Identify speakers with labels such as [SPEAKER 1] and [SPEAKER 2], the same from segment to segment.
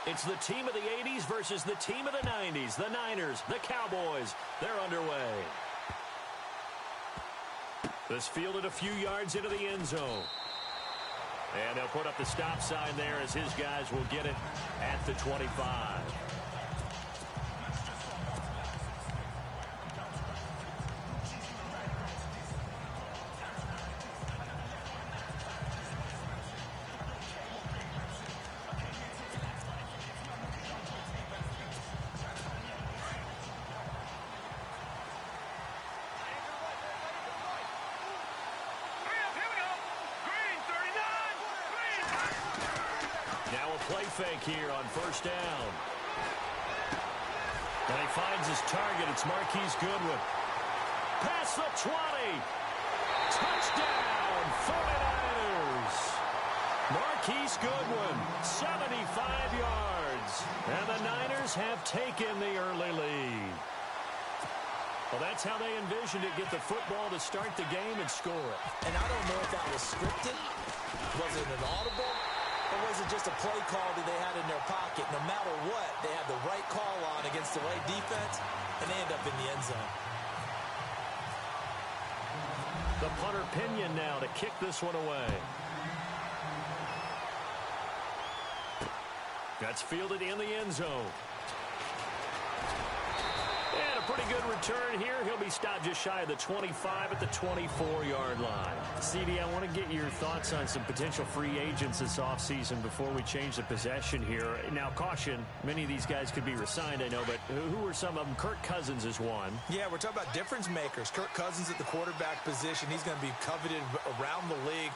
[SPEAKER 1] It's the team of the 80s versus the team of the 90s. The Niners, the Cowboys, they're underway. This fielded a few yards into the end zone. And they'll put up the stop sign there as his guys will get it at the 25. Now a play fake here on first down. And he finds his target. It's Marquise Goodwin. Past the 20. Touchdown, 49ers. Marquise Goodwin, 75 yards. And the Niners have taken the early lead. Well, that's how they envisioned it. Get the football to start the game and score it.
[SPEAKER 2] And I don't know if that was scripted. Was it an audible? Or was it just a play call that they had in their pocket? No matter what, they had the right call on against the right defense, and they end up in the end zone.
[SPEAKER 1] The punter Pinion now to kick this one away. That's fielded in the end zone. And a pretty good return here. He'll be stopped just shy of the 25 at the 24-yard line. CD, I want to get your thoughts on some potential free agents this offseason before we change the possession here. Now, caution, many of these guys could be re-signed, I know, but who are some of them? Kirk Cousins is one.
[SPEAKER 2] Yeah, we're talking about difference makers. Kirk Cousins at the quarterback position. He's going to be coveted around the league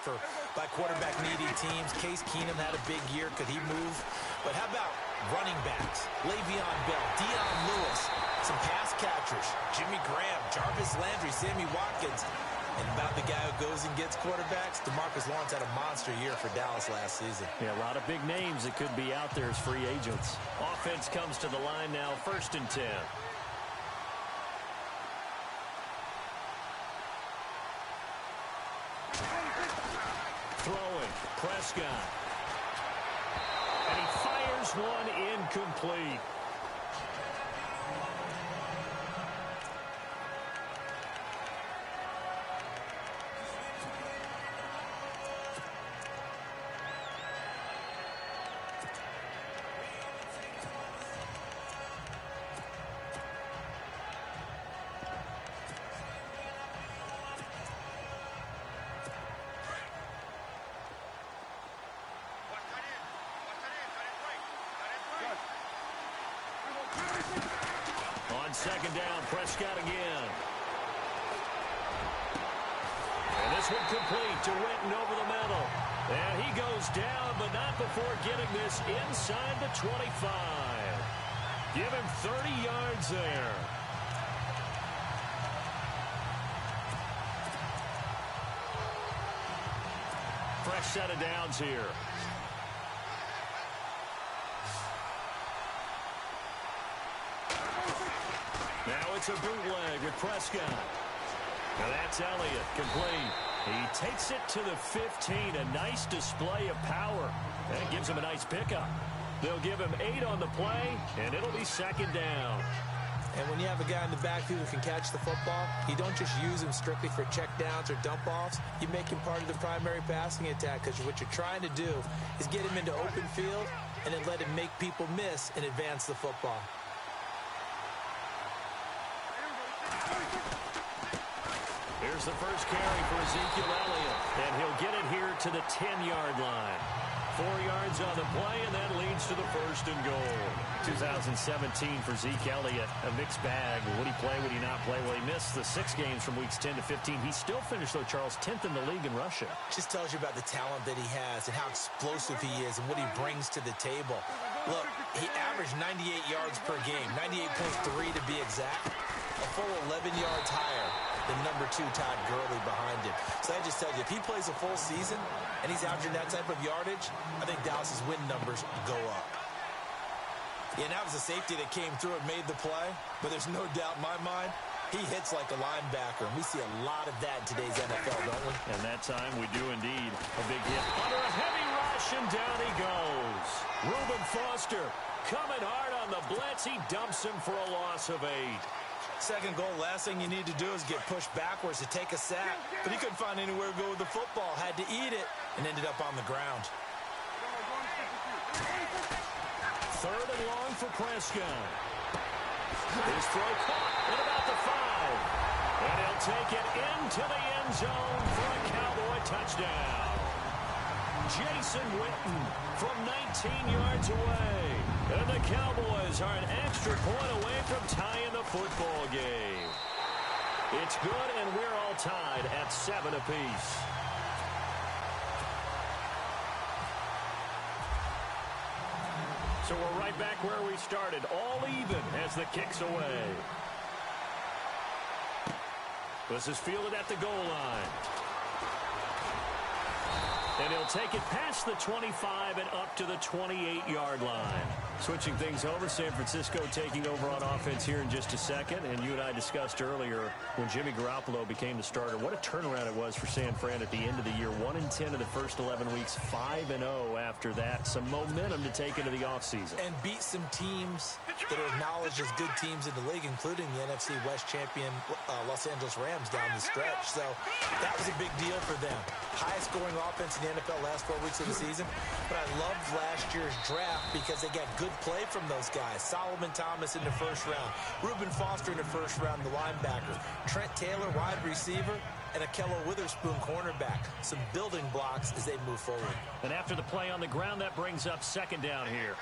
[SPEAKER 2] by quarterback-needy teams. Case Keenum had a big year. Could he move? But how about running backs? Le'Veon Bell, Dion Lewis, some pass catchers, Jimmy Graham, Jarvis Landry, Sammy Watkins. And about the guy who goes and gets quarterbacks, DeMarcus Lawrence had a monster year for Dallas last season.
[SPEAKER 1] Yeah, a lot of big names that could be out there as free agents. Offense comes to the line now, 1st and 10. Throwing, Prescott. And he fires one incomplete. On 2nd down, Prescott again. And this one complete to Witten over the middle. And he goes down, but not before getting this inside the 25. Give him 30 yards there. Fresh set of downs here. Now it's a bootleg with Prescott. Now that's Elliott, complete. He takes it to the 15. A nice display of power. That gives him a nice pickup. They'll give him 8 on the play, and it'll be 2nd down.
[SPEAKER 2] And when you have a guy in the backfield who can catch the football, you don't just use him strictly for checkdowns or dump-offs. You make him part of the primary passing attack, because what you're trying to do is get him into open field and then let him make people miss and advance the football.
[SPEAKER 1] Here's the first carry for Ezekiel Elliott, and he'll get it here to the 10-yard line. 4 yards on the play, and that leads to the 1st and goal. 2017 for Zeke Elliott, a mixed bag. Would he play, would he not play? Well, he missed the 6 games from weeks 10 to 15. He still finished, though, Charles, 10th in the league in rushing.
[SPEAKER 2] Just tells you about the talent that he has and how explosive he is and what he brings to the table. Look, he averaged 98 yards per game, 98.3 to be exact, a full 11 yards higher than number 2 Todd Gurley behind him. So I just tell you, if he plays a full season and he's averaging that type of yardage, I think Dallas's win numbers go up. Yeah, that was a safety that came through and made the play, but there's no doubt in my mind, he hits like a linebacker, and we see a lot of that in today's NFL, don't we?
[SPEAKER 1] And that time we do indeed. A big hit under a heavy rush, and down he goes. Reuben Foster coming hard on the blitz. He dumps him for a loss of 8.
[SPEAKER 2] Second goal, last thing you need to do is get pushed backwards to take a sack. But he couldn't find anywhere to go with the football. Had to eat it and ended up on the ground.
[SPEAKER 1] Third and long for Prescott. His throw caught at about the 5. And he'll take it into the end zone for a Cowboy touchdown. Jason Witten from 19 yards away. And the Cowboys are an extra point away from tying the football game. It's good, and we're all tied at 7 apiece. So we're right back where we started, all even as the kick's away. This is fielded at the goal line. And he'll take it past the 25 and up to the 28-yard line. Switching things over, San Francisco taking over on offense here in just a second. And you and I discussed earlier when Jimmy Garoppolo became the starter, what a turnaround it was for San Fran at the end of the year. 1-10 of the first 11 weeks, 5-0 after that. Some momentum to take into the offseason.
[SPEAKER 2] And beat some teams that are acknowledged as good teams in the league, including the NFC West champion Los Angeles Rams down the stretch. So that was a big deal for them. Highest scoring offense in the NFL last 4 weeks of the season. But I loved last year's draft because they got good play from those guys. Solomon Thomas in the first round. Reuben Foster in the first round, the linebacker. Trent Taylor, wide receiver. And Akello Witherspoon, cornerback. Some building blocks as they move forward.
[SPEAKER 1] And after the play on the ground, that brings up second down here.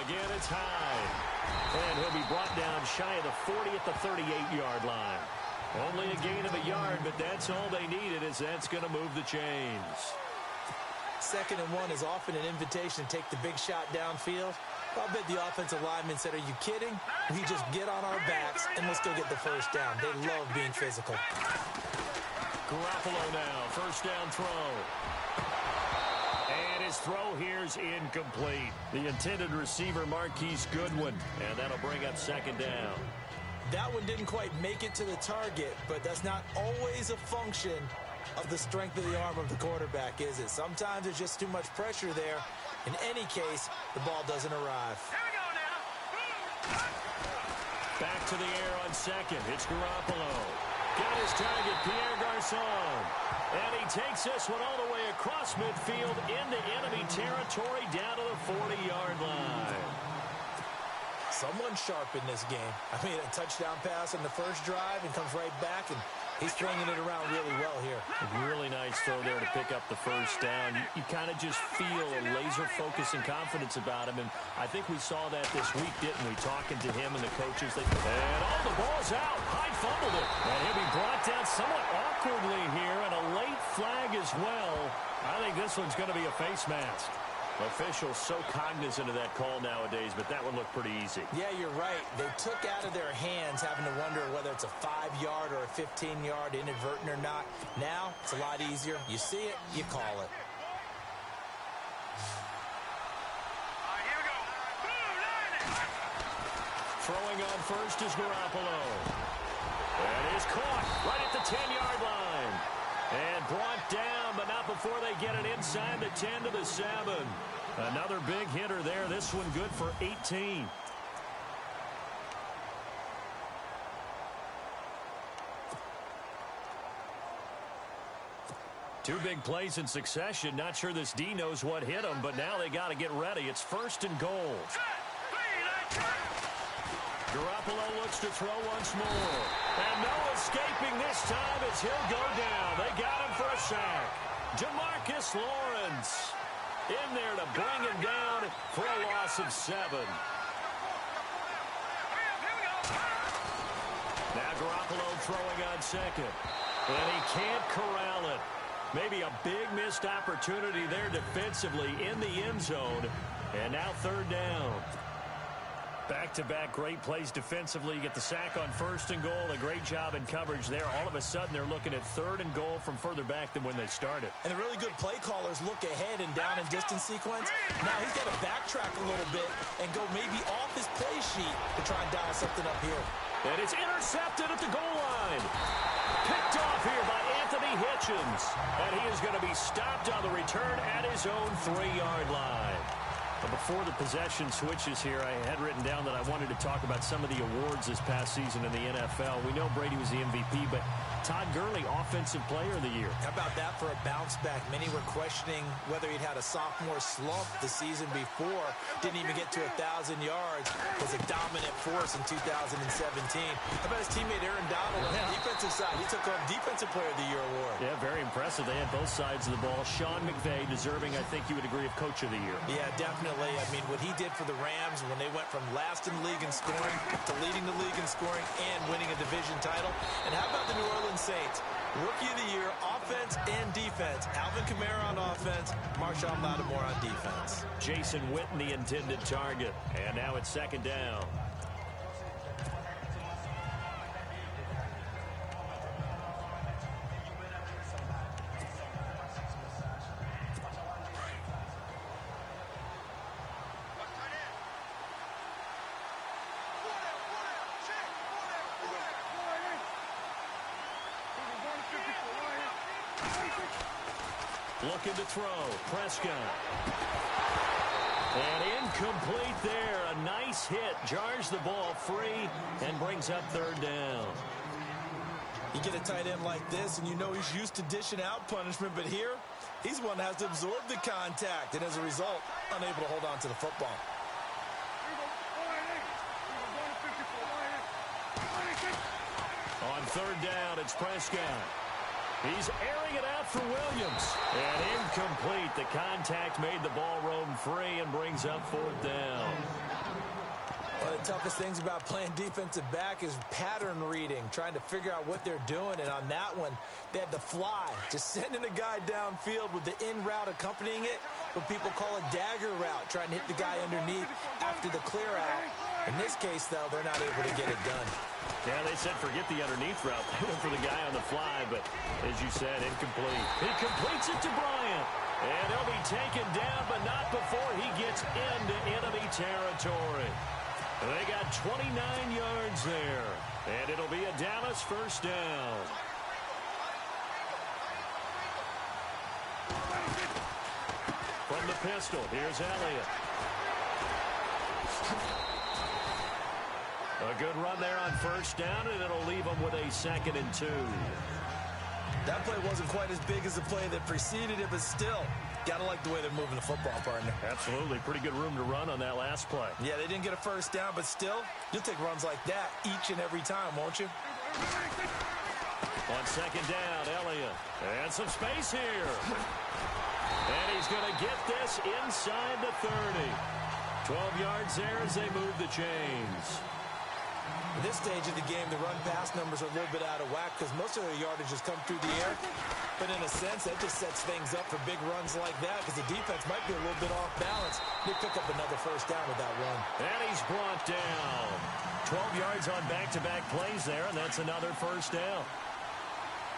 [SPEAKER 1] Again, it's high. And he'll be brought down shy of the 40 at the 38-yard line. Only a gain of a yard, but that's all they needed, as that's going to move the chains.
[SPEAKER 2] 2nd and 1 is often an invitation to take the big shot downfield. I'll bet the offensive lineman said, are you kidding? We just get on our backs and let's go get the first down. They love being physical.
[SPEAKER 1] Garoppolo now, first down throw. And his throw here's incomplete. The intended receiver, Marquise Goodwin, and that'll bring up second down.
[SPEAKER 2] That one didn't quite make it to the target, but that's not always a function of the strength of the arm of the quarterback, is it? Sometimes there's just too much pressure there. In any case, the ball doesn't arrive.
[SPEAKER 1] Back to the air on second. It's Garoppolo. Got his target, Pierre Garçon. And he takes this one all the way across midfield into enemy territory down to the 40-yard line.
[SPEAKER 2] Someone sharp in this game. I mean, a touchdown pass in the first drive and comes right back, and he's swinging it around really well here.
[SPEAKER 1] A really nice throw there to pick up the first down. You kind of just feel a laser focus and confidence about him, and I think we saw that this week, didn't we? Talking to him and the coaches. And all the ball's out. Hyde fumbled it. And he'll be brought down somewhat awkwardly here, and a late flag as well. I think this one's going to be a face mask. Officials so cognizant of that call nowadays, but that one looked pretty easy.
[SPEAKER 2] Yeah, you're right. They took out of their hands having to wonder whether it's a 5-yard or a 15-yard, inadvertent or not. Now, it's a lot easier. You see it, you call it.
[SPEAKER 1] Throwing on first is Garoppolo. And he's caught right at the 10-yard line. And brought down, but not before they get it inside the 10 to the 7. Another big hitter there. This one good for 18. Two big plays in succession. Not sure this D knows what hit him, but now they got to get ready. It's first and goal. Garoppolo looks to throw once more. And no escaping this time as he'll go down. They got him for a sack. Demarcus Lawrence in there to bring him down for a loss of 7. Now Garoppolo throwing on second. And he can't corral it. Maybe a big missed opportunity there defensively in the end zone. And now third down. Back-to-back great plays defensively. You get the sack on first and goal. A great job in coverage there. All of a sudden, they're looking at third and goal from further back than when they started.
[SPEAKER 2] And the really good play callers look ahead and down and distance sequence. Now he's got to backtrack a little bit and go maybe off his play sheet to try and dial something up here.
[SPEAKER 1] And it's intercepted at the goal line. Picked off here by Anthony Hitch possessions. And he is going to be stopped on the return at his own 3-yard line. But before the possession switches here, I had written down that I wanted to talk about some of the awards this past season in the NFL. We know Brady was the MVP, but Todd Gurley, Offensive Player of the Year.
[SPEAKER 2] How about that for a bounce back? Many were questioning whether he'd had a sophomore slump the season before. Didn't even get to 1,000 yards. Was a dominant force in 2017. How about his teammate Aaron Donald on the defensive side? He took home Defensive Player of the Year award.
[SPEAKER 1] Yeah, very impressive. They had both sides of the ball. Sean McVay deserving, I think you would agree, of Coach of the Year.
[SPEAKER 2] Yeah, definitely. I mean, what he did for the Rams when they went from last in the league in scoring to leading the league in scoring and winning a division title. And how about the New Orleans Saints? Rookie of the Year, offense and defense. Alvin Kamara on offense, Marshawn Lattimore on defense.
[SPEAKER 1] Jason Witten, the intended target. And now it's 2nd down. Looking to throw. Prescott. And incomplete there. A nice hit. Jars the ball free and brings up 3rd down.
[SPEAKER 2] You get a tight end like this, and you know he's used to dishing out punishment, but here, he's one that has to absorb the contact, and as a result, unable to hold on to the football.
[SPEAKER 1] On 3rd down, it's Prescott. He's airing it out for Williams. And incomplete. The contact made the ball roam free and brings up 4th down.
[SPEAKER 2] One of the toughest things about playing defensive back is pattern reading, trying to figure out what they're doing. And on that one, they had to fly, just sending a guy downfield with the in route accompanying it, what people call a dagger route, trying to hit the guy underneath after the clear out. In this case, though, they're not able to get it done.
[SPEAKER 1] Yeah, they said forget the underneath route. They went for the guy on the fly, but as you said, incomplete. He completes it to Bryant. And he'll be taken down, but not before he gets into enemy territory. They got 29 yards there. And it'll be a Dallas 1st down. From the pistol, here's Elliott. A good run there on 1st down, and it'll leave them with a 2nd and 2.
[SPEAKER 2] That play wasn't quite as big as the play that preceded it, but still, gotta like the way they're moving the football, partner.
[SPEAKER 1] Absolutely. Pretty good room to run on that last play.
[SPEAKER 2] Yeah, they didn't get a 1st down, but still, you'll take runs like that each and every time, won't you?
[SPEAKER 1] On 2nd down, Elliott. And some space here. And he's going to get this inside the 30. 12 yards there as they move the chains.
[SPEAKER 2] At this stage of the game, the run-pass numbers are a little bit out of whack because most of their yardage has come through the air. But in a sense, that just sets things up for big runs like that because the defense might be a little bit off balance. They pick up another 1st down with that run.
[SPEAKER 1] And he's brought down. 12 yards on back-to-back plays there, and that's another 1st down.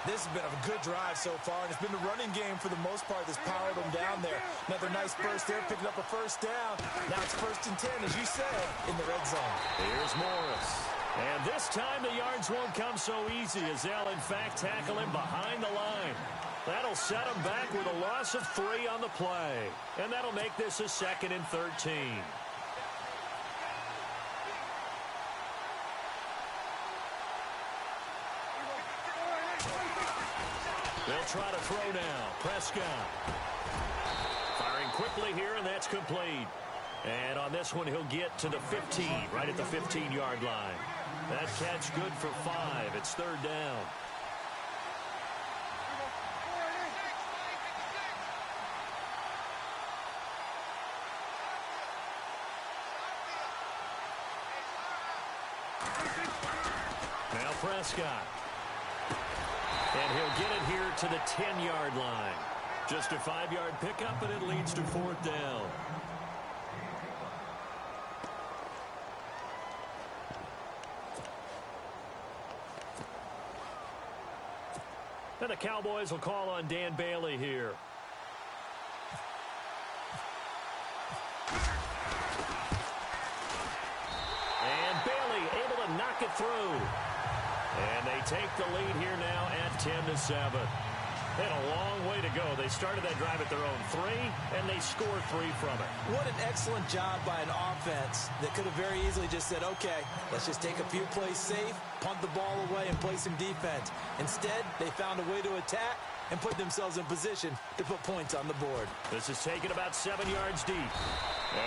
[SPEAKER 2] This has been a good drive so far, and it's been the running game for the most part that's powered them down there. Another nice burst there, picking up a 1st down. Now it's 1st and 10, as you said, in the red zone.
[SPEAKER 1] Here's Morris. And this time the yards won't come so easy as they'll, in fact, tackle him behind the line. That'll set him back with a loss of 3 on the play. And that'll make this a 2nd and 13. They'll try to throw now. Prescott. Firing quickly here, and that's complete. And on this one, he'll get to the 15, right at the 15-yard line. That catch good for 5. It's 3rd down. Now Prescott. And he'll get it here to the 10-yard line. Just a 5-yard pickup, and it leads to 4th down. And the Cowboys will call on Dan Bailey here. And Bailey able to knock it through. And they take the lead here now at 10-7. They had a long way to go. They started that drive at their own 3, and they scored 3 from it.
[SPEAKER 2] What an excellent job by an offense that could have very easily just said, okay, let's just take a few plays safe, punt the ball away, and play some defense. Instead, they found a way to attack and put themselves in position to put points on the board.
[SPEAKER 1] This is taken about 7 yards deep.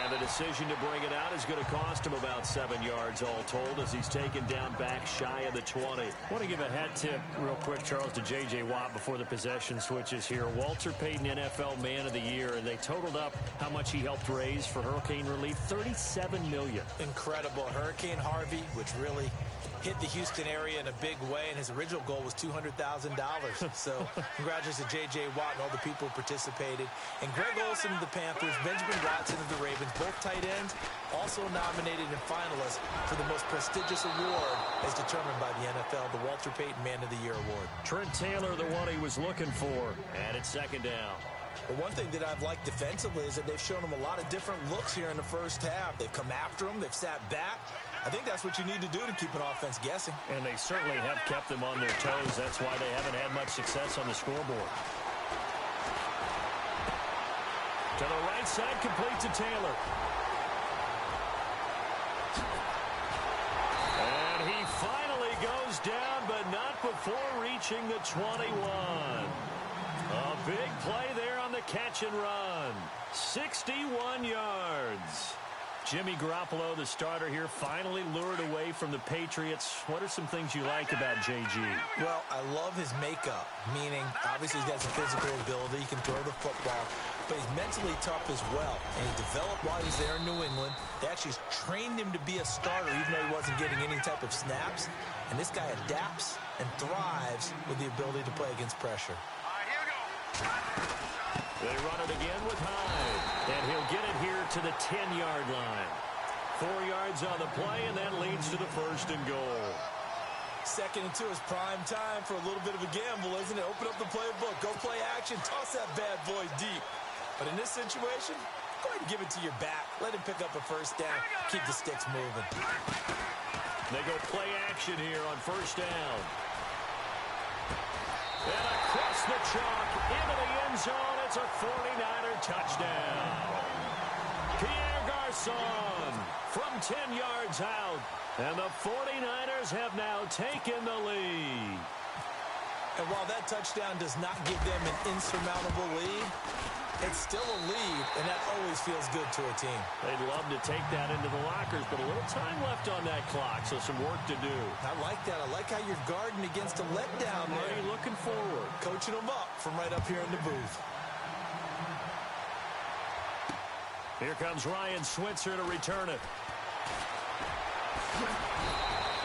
[SPEAKER 1] And the decision to bring it out is going to cost him about 7 yards all told as he's taken down back shy of the 20. I want to give a hat tip real quick, Charles, to J.J. Watt before the possession switches here. Walter Payton, NFL Man of the Year, and they totaled up how much he helped raise for hurricane relief, $37 million.
[SPEAKER 2] Incredible. Hurricane Harvey, which really hit the Houston area in a big way, and his original goal was $200,000. So congratulations to J.J. Watt and all the people who participated. And Greg Olsen of the Panthers, Benjamin Watson of the Ravens, both tight ends, also nominated and finalists for the most prestigious award as determined by the NFL, the Walter Payton Man of the Year Award.
[SPEAKER 1] Trent Taylor, the one he was looking for, and it's second down.
[SPEAKER 2] But one thing that I've liked defensively is that they've shown him a lot of different looks here in the first half. They've come after him. They've sat back. I think that's what you need to do to keep an offense guessing.
[SPEAKER 1] And they certainly have kept them on their toes. That's why they haven't had much success on the scoreboard. To the right side, complete to Taylor. And he finally goes down, but not before reaching the 21. A big play there on the catch and run. 61 yards. Jimmy Garoppolo, the starter here, finally lured away from the Patriots. What are some things you like about J.G.?
[SPEAKER 2] Well, I love his makeup, meaning obviously he's got some physical ability. He can throw the football, but he's mentally tough as well. And he developed while he was there in New England. They actually trained him to be a starter even though he wasn't getting any type of snaps. And this guy adapts and thrives with the ability to play against pressure.
[SPEAKER 1] They run it again with Hyde, and he'll get it here to the 10-yard line. 4 yards on the play, and that leads to the first and goal.
[SPEAKER 2] 2nd and 2 is prime time for a little bit of a gamble, isn't it? Open up the playbook, go play action, toss that bad boy deep. But in this situation, go ahead and give it to your back. Let him pick up a first down, keep the sticks moving.
[SPEAKER 1] They go play action here on first down. And across the chalk, into the end zone, it's a 49er touchdown. Pierre Garçon from 10 yards out. And the 49ers have now taken the lead.
[SPEAKER 2] And while that touchdown does not give them an insurmountable lead, it's still a lead, and that always feels good to a team.
[SPEAKER 1] They'd love to take that into the lockers, but a little time left on that clock, so some work to do.
[SPEAKER 2] I like that. I like how you're guarding against a letdown there.
[SPEAKER 1] Already looking forward.
[SPEAKER 2] Coaching them up from right up here in the booth.
[SPEAKER 1] Here comes Ryan Switzer to return it.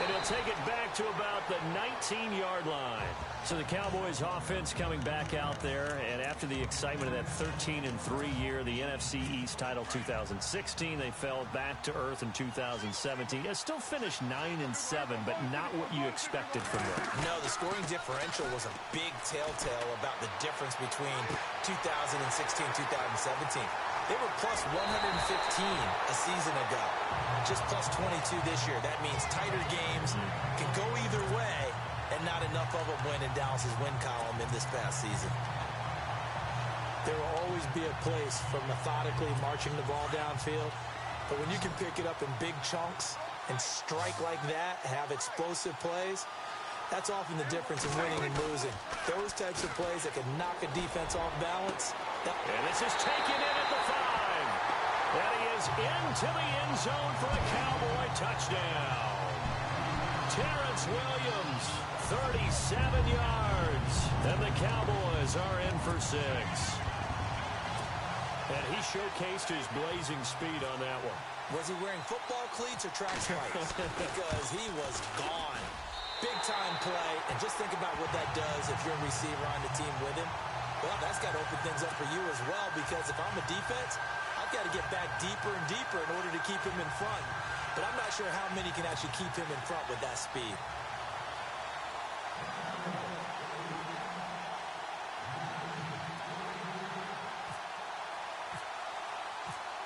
[SPEAKER 1] And he'll take it back to about the 19-yard line. So the Cowboys offense coming back out there, and after the excitement of that 13-3 year, the NFC East title 2016, they fell back to earth in 2017. They still finished 9-7, but not what you expected from them.
[SPEAKER 2] No, the scoring differential was a big telltale about the difference between 2016 2017. They were plus 115 a season ago. Just plus 22 this year. That means tighter games can go either way, and not enough of them win in Dallas's win column in this past season. There will always be a place for methodically marching the ball downfield, but when you can pick it up in big chunks and strike like that, have explosive plays, that's often the difference in winning and losing. Those types of plays that can knock a defense off balance.
[SPEAKER 1] And this is taken in at the 5. And he is into the end zone for a Cowboy touchdown. Terrence Williams, 37 yards. And the Cowboys are in for 6. And he showcased his blazing speed on that one.
[SPEAKER 2] Was he wearing football cleats or track spikes? Because he was gone. Big-time play, and just think about what that does if you're a receiver on the team with him. Well, that's got to open things up for you as well, because if I'm a defense, I've got to get back deeper and deeper in order to keep him in front. But I'm not sure how many can actually keep him in front with that speed.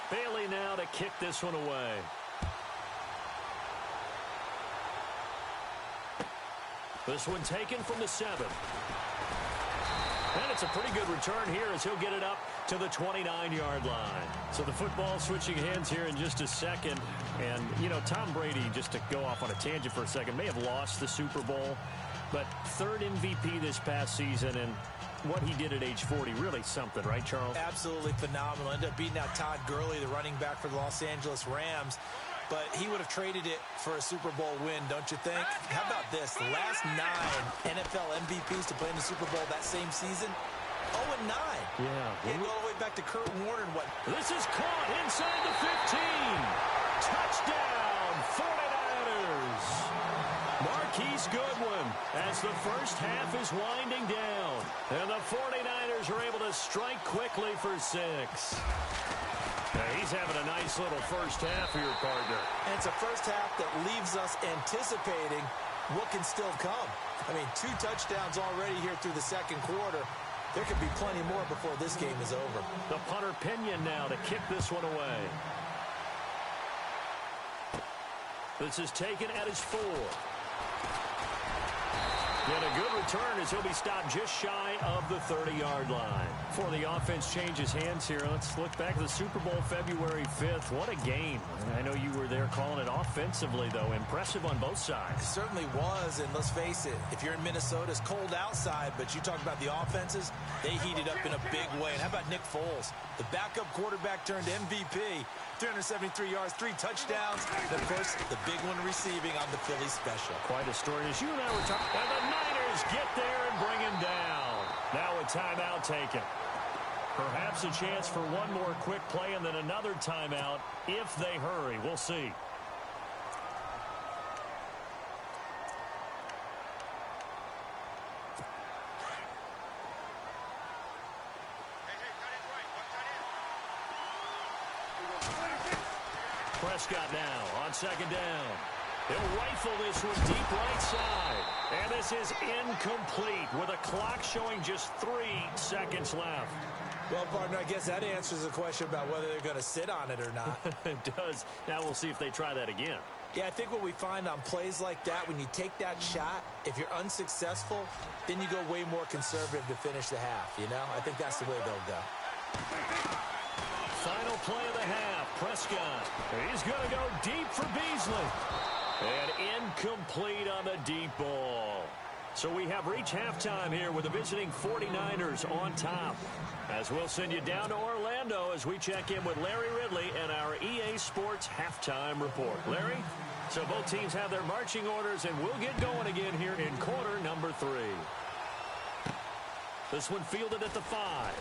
[SPEAKER 1] Bailey now to kick this one away. This one taken from the 7. And it's a pretty good return here as he'll get it up to the 29-yard line. So the football switching hands here in just a second. And, you know, Tom Brady, just to go off on a tangent for a second, may have lost the Super Bowl, but third MVP this past season, and what he did at age 40, really something, right, Charles?
[SPEAKER 2] Absolutely phenomenal. Ended up beating out Todd Gurley, the running back for the Los Angeles Rams. But he would have traded it for a Super Bowl win, don't you think? How about this? The last 9 NFL MVPs to play in the Super Bowl that same season, 0-9.
[SPEAKER 1] Yeah.
[SPEAKER 2] He go all the way back to Kurt Warner and what?
[SPEAKER 1] This is caught inside the 15. Touchdown, 49ers. Marquise Goodwin as the first half is winding down. And the 49ers are able to strike quickly for 6. Now, he's having a nice little first half here, partner.
[SPEAKER 2] And it's a first half that leaves us anticipating what can still come. I mean, 2 touchdowns already here through the second quarter. There could be plenty more before this game is over.
[SPEAKER 1] The punter Pinion now to kick this one away. This is taken at his 4. And a good return as he'll be stopped just shy of the 30-yard line. Before the offense changes hands here, let's look back at the Super Bowl February 5th. What a game. I know you were there calling it offensively, though. Impressive on both sides.
[SPEAKER 2] It certainly was, and let's face it, if you're in Minnesota, it's cold outside, but you talk about the offenses, they heated up in a big way. And how about Nick Foles? The backup quarterback turned MVP, 373 yards, 3 touchdowns, and, of course, the big one receiving on the Philly special.
[SPEAKER 1] Quite a story. As you and I were talking, and the Niners get there and bring him down. Now a timeout taken. Perhaps a chance for one more quick play and then another timeout if they hurry. We'll see. Prescott now on second down. He'll rifle this one deep right side. And this is incomplete with a clock showing just 3 seconds left.
[SPEAKER 2] Well, partner, I guess that answers the question about whether they're going to sit on it or not.
[SPEAKER 1] It does. Now we'll see if they try that again.
[SPEAKER 2] Yeah, I think what we find on plays like that, when you take that shot, if you're unsuccessful, then you go way more conservative to finish the half, you know? I think that's the way they'll go.
[SPEAKER 1] Final play of the half. Prescott. He's going to go deep for Beasley. And incomplete on the deep ball. So we have reached halftime here with the visiting 49ers on top. As we'll send you down to Orlando as we check in with Larry Ridley and our EA Sports halftime report. Larry, so both teams have their marching orders, and we'll get going again here in quarter number 3. This one fielded at the 5.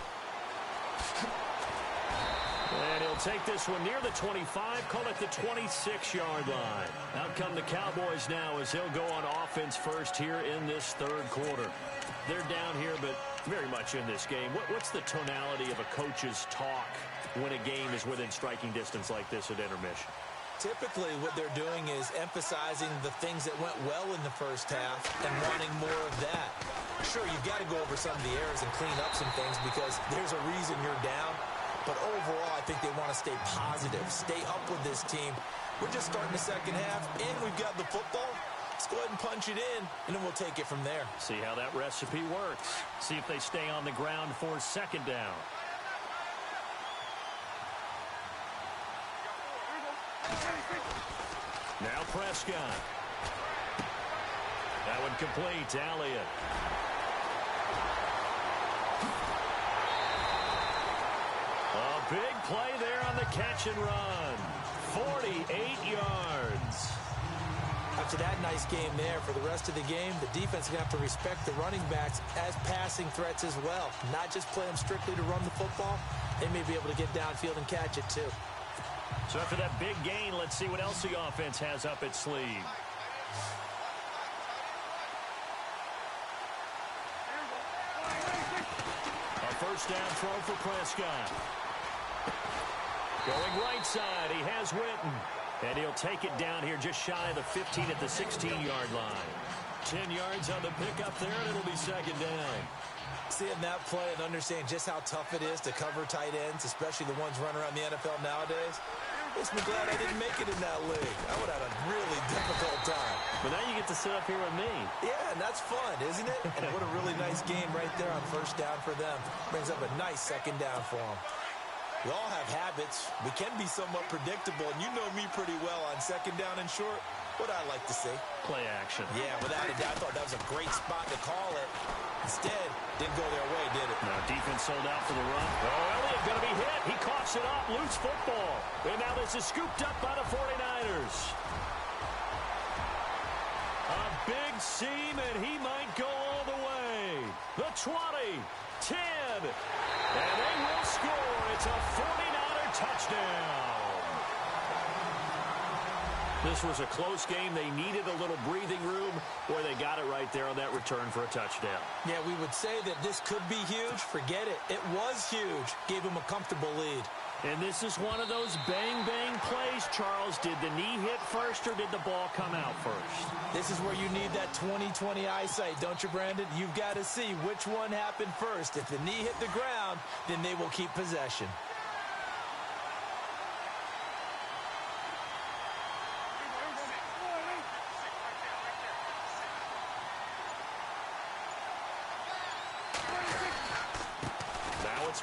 [SPEAKER 1] And he'll take this one near the 25, call it the 26-yard line. Out come the Cowboys now as they'll go on offense first here in this third quarter. They're down here, but very much in this game. What's the tonality of a coach's talk when a game is within striking distance like this at intermission?
[SPEAKER 2] Typically, what they're doing is emphasizing the things that went well in the first half and wanting more of that. Sure, you've got to go over some of the errors and clean up some things because there's a reason you're down. But overall, I think they want to stay positive, stay up with this team. We're just starting the second half, and we've got the football. Let's go ahead and punch it in, and then we'll take it from there.
[SPEAKER 1] See how that recipe works. See if they stay on the ground for second down. Now Prescott. That one complete to Elliott. A big play there on the catch and run. 48 yards.
[SPEAKER 2] After that nice game there, for the rest of the game, the defense is going to have to respect the running backs as passing threats as well. Not just play them strictly to run the football. They may be able to get downfield and catch it too.
[SPEAKER 1] So after that big gain, let's see what else the offense has up its sleeve. A first down throw for Prescott. Going right side, he has Witten. And he'll take it down here just shy of the 15 at the 16-yard line. 10 yards on the pickup there, and it'll be second down.
[SPEAKER 2] Seeing that play and understanding just how tough it is to cover tight ends, especially the ones running around the NFL nowadays, Makes me glad I didn't make it in that league. I would have had a really difficult time.
[SPEAKER 1] But now you get to sit up here with me.
[SPEAKER 2] Yeah, and that's fun, isn't it? And what a really nice game right there on first down for them. Brings up a nice second down for them. We all have habits. We can be somewhat predictable, and you know me pretty well on second down and short. What I like to see.
[SPEAKER 1] Play action.
[SPEAKER 2] Yeah, without a doubt, I thought that was a great spot to call it. Instead, didn't go their way, did it?
[SPEAKER 1] No, defense sold out for the run. Oh, Elliott going to be hit. He coughs it up. Loose football. And now this is scooped up by the 49ers. A big seam, and he might go all the way. The 20, 10, and they will score. It's a 49er touchdown. This was a close game. They needed a little breathing room, where they got it right there on that return for a touchdown.
[SPEAKER 2] Yeah, we would say that this could be huge. Forget it. It was huge. Gave him a comfortable lead.
[SPEAKER 1] And this is one of those bang-bang plays, Charles. Did the knee hit first, or did the ball come out first? This
[SPEAKER 2] is where you need that 20/20 eyesight, don't you, Brandon? You've got to see which one happened first. If the knee hit the ground, then they will keep possession.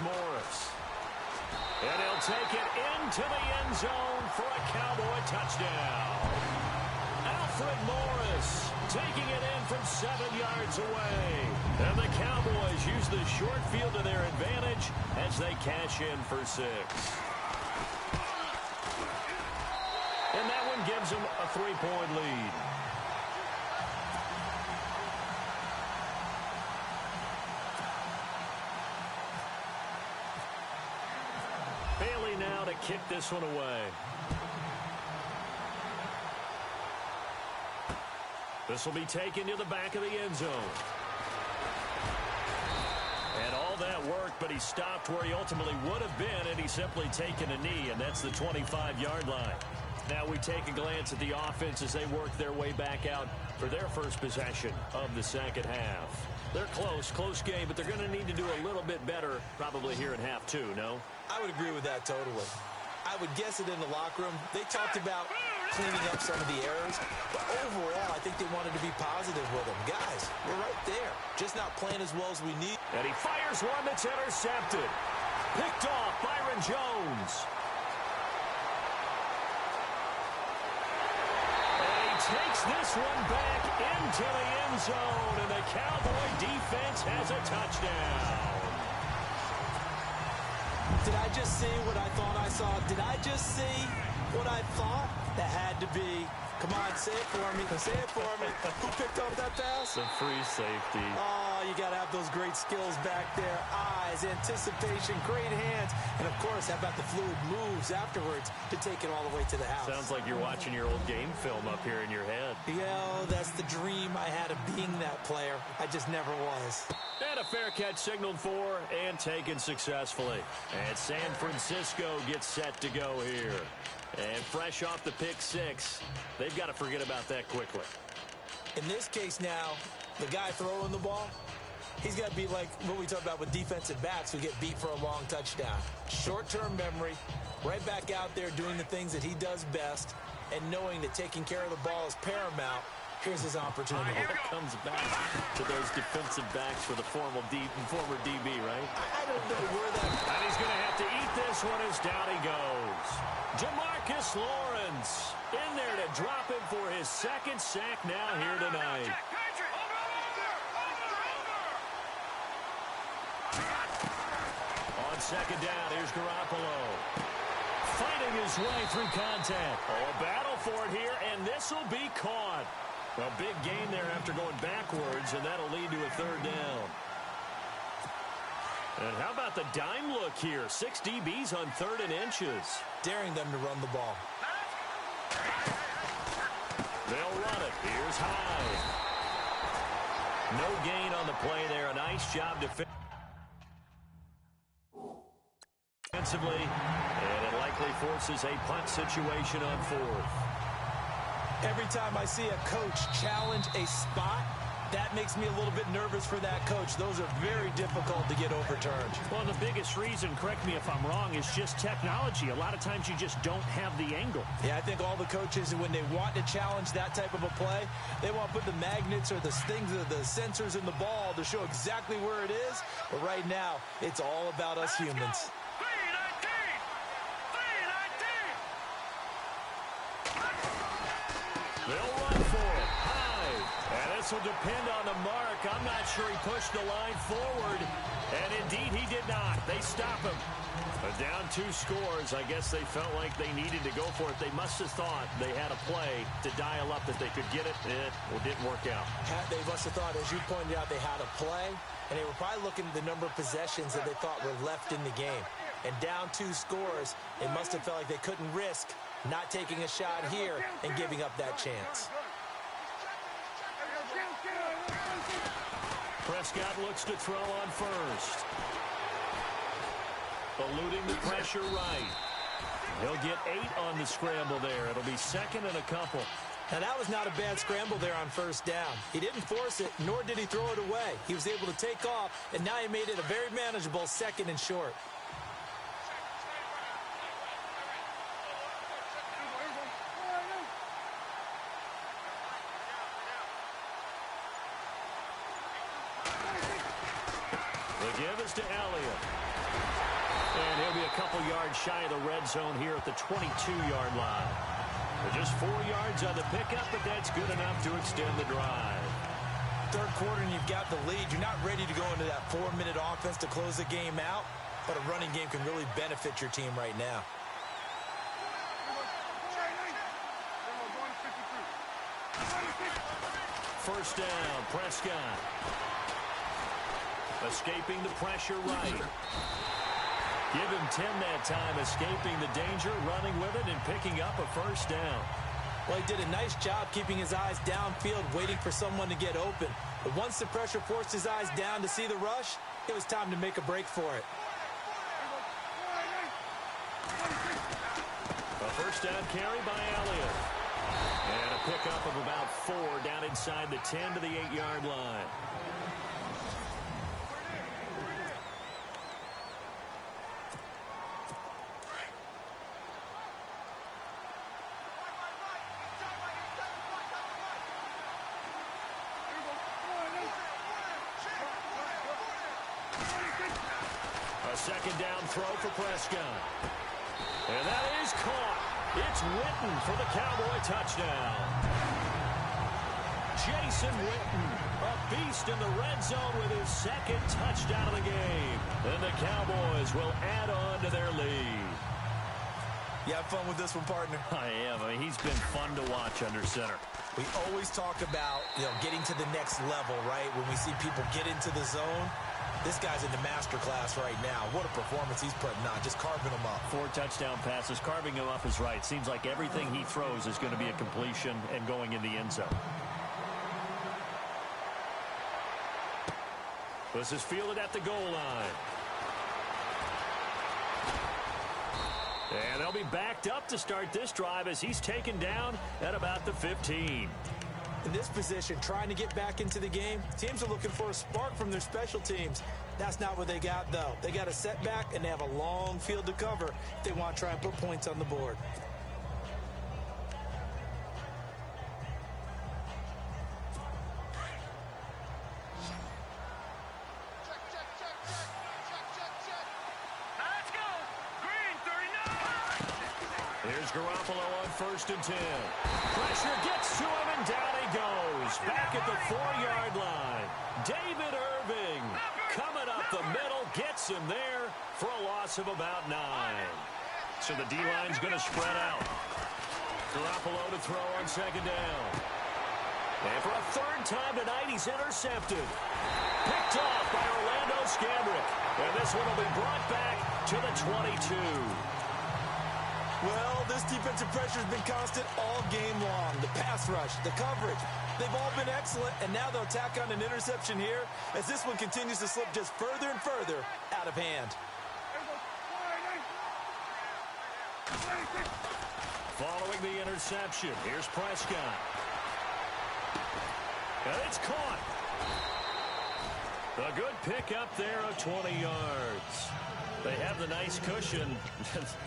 [SPEAKER 1] Morris. And he'll take it into the end zone for a Cowboy touchdown. Alfred Morris taking it in from 7 yards away. And the Cowboys use the short field to their advantage as they cash in for 6. And that one gives them a 3-point lead. Now to kick this one away. This will be taken to the back of the end zone. And all that worked, but he stopped where he ultimately would have been, and he's simply taken a knee, and that's the 25-yard line. Now we take a glance at the offense as they work their way back out for their first possession of the second half. They're close game, but they're going to need to do a little bit better probably here in half 2, no?
[SPEAKER 2] I would agree with that totally. I would guess it in the locker room. They talked about cleaning up some of the errors, but overall, I think they wanted to be positive with them. Guys, we're right there, just not playing as well as we need.
[SPEAKER 1] And he fires one that's intercepted. Picked off Byron Jones. Takes this one back into the end zone, and the Cowboy defense has a touchdown.
[SPEAKER 2] Did I just see what I thought I saw? Did I just see what I thought? That had to be. Come on, say it for me. Say it for me. Who picked up that pass?
[SPEAKER 1] The free safety.
[SPEAKER 2] Oh, you got to have those great skills back there. Eyes, anticipation, great hands. And, of course, how about the fluid moves afterwards to take it all the way to the house?
[SPEAKER 1] Sounds like you're watching your old game film up here in your head.
[SPEAKER 2] Yeah, that's the dream I had of being that player. I just never was.
[SPEAKER 1] And a fair catch signaled for and taken successfully. And San Francisco gets set to go here. And fresh off the pick 6, they've got to forget about that quickly.
[SPEAKER 2] In this case now, the guy throwing the ball, he's got to be like what we talk about with defensive backs who get beat for a long touchdown. Short-term memory, right back out there doing the things that he does best, and knowing that taking care of the ball is paramount. Here's his opportunity.
[SPEAKER 1] It comes back to those defensive backs for the former DB, right?
[SPEAKER 2] I don't know where that...
[SPEAKER 1] And he's going to have to eat this one as down he goes. Jamarcus Lawrence in there to drop him for his second sack now here tonight. On second down, here's Garoppolo. Fighting his way through contact. Oh, a battle for it here, and this will be caught. A big gain there after going backwards, and that'll lead to a third down. And how about the dime look here? 6 DBs on 3rd and inches.
[SPEAKER 2] Daring them to run the ball.
[SPEAKER 1] They'll run it. Here's Hyde. No gain on the play there. A nice job defensively. And it likely forces a punt situation on 4th.
[SPEAKER 2] Every time I see a coach challenge a spot, That makes me a little bit nervous for that coach. Those are very difficult to get overturned.
[SPEAKER 1] Well, the biggest reason, correct me if I'm wrong, is just technology. A lot of times you just don't have the angle.
[SPEAKER 2] Yeah, I think all the coaches, when they want to challenge that type of a play, they want to put the magnets or the things, or the sensors in the ball to show exactly where it is. But right now, it's all about us humans.
[SPEAKER 1] They'll run for it. High. And this will depend on the mark. I'm not sure he pushed the line forward. And indeed, he did not. They stop him. But down 2 scores. I guess they felt like they needed to go for it. They must have thought they had a play to dial up that they could get it. It didn't work out.
[SPEAKER 2] They must have thought, as you pointed out, they had a play. And they were probably looking at the number of possessions that they thought were left in the game. And down 2 scores, they must have felt like they couldn't risk not taking a shot here and giving up that chance.
[SPEAKER 1] Prescott looks to throw on first. Eluding the pressure right. He'll get 8 on the scramble there. It'll be second and a couple.
[SPEAKER 2] Now, that was not a bad scramble there on first down. He didn't force it, nor did he throw it away. He was able to take off, and now he made it a very manageable second and short.
[SPEAKER 1] The give is to Elliott. And he'll be a couple yards shy of the red zone here at the 22-yard line. They're just 4 yards on the pickup, but that's good enough to extend the drive.
[SPEAKER 2] Third quarter and you've got the lead. You're not ready to go into that 4-minute offense to close the game out, but a running game can really benefit your team right now.
[SPEAKER 1] First down, Prescott. Escaping the pressure right. Give him 10 that time, escaping the danger, running with it, and picking up a first down.
[SPEAKER 2] Well, he did a nice job keeping his eyes downfield, waiting for someone to get open. But once the pressure forced his eyes down to see the rush, it was time to make a break for it.
[SPEAKER 1] A first down carry by Elliott. And a pickup of about 4 down inside the 10 to the 8-yard line. A second down throw for Prescott. And that is caught. It's Witten for the Cowboy touchdown. Jason Witten, a beast in the red zone with his second touchdown of the game. And the Cowboys will add on to their lead.
[SPEAKER 2] You have fun with this one, partner?
[SPEAKER 1] I am. I mean, he's been fun to watch under center.
[SPEAKER 2] We always talk about, getting to the next level, right? When we see people get into the zone. This guy's in the master class right now. What a performance he's putting on, just carving them up.
[SPEAKER 1] 4 touchdown passes, carving him up is right. Seems like everything he throws is going to be a completion and going in the end zone. This is fielded at the goal line. And they'll be backed up to start this drive as he's taken down at about the 15.
[SPEAKER 2] In this position, trying to get back into the game, teams are looking for a spark from their special teams. That's not what they got, though. They got a setback, and they have a long field to cover if they want to try and put points on the board.
[SPEAKER 1] Here's Garoppolo on 1st and 10. Pressure gets to him, and down he goes. Back at the 4-yard line. David Irving coming up the middle, gets him there for a loss of about 9. So the D-line's going to spread out. Garoppolo to throw on 2nd down. And for a 3rd time tonight, he's intercepted. Picked off by Orlando Scandrick. And this one will be brought back to the 22.
[SPEAKER 2] Well, this defensive pressure has been constant all game long. The pass rush, the coverage, they've all been excellent, and now they'll tack on an interception here as this one continues to slip just further and further out of hand.
[SPEAKER 1] Following the interception, here's Prescott. And it's caught. A good pickup there of 20 yards. They have the nice cushion.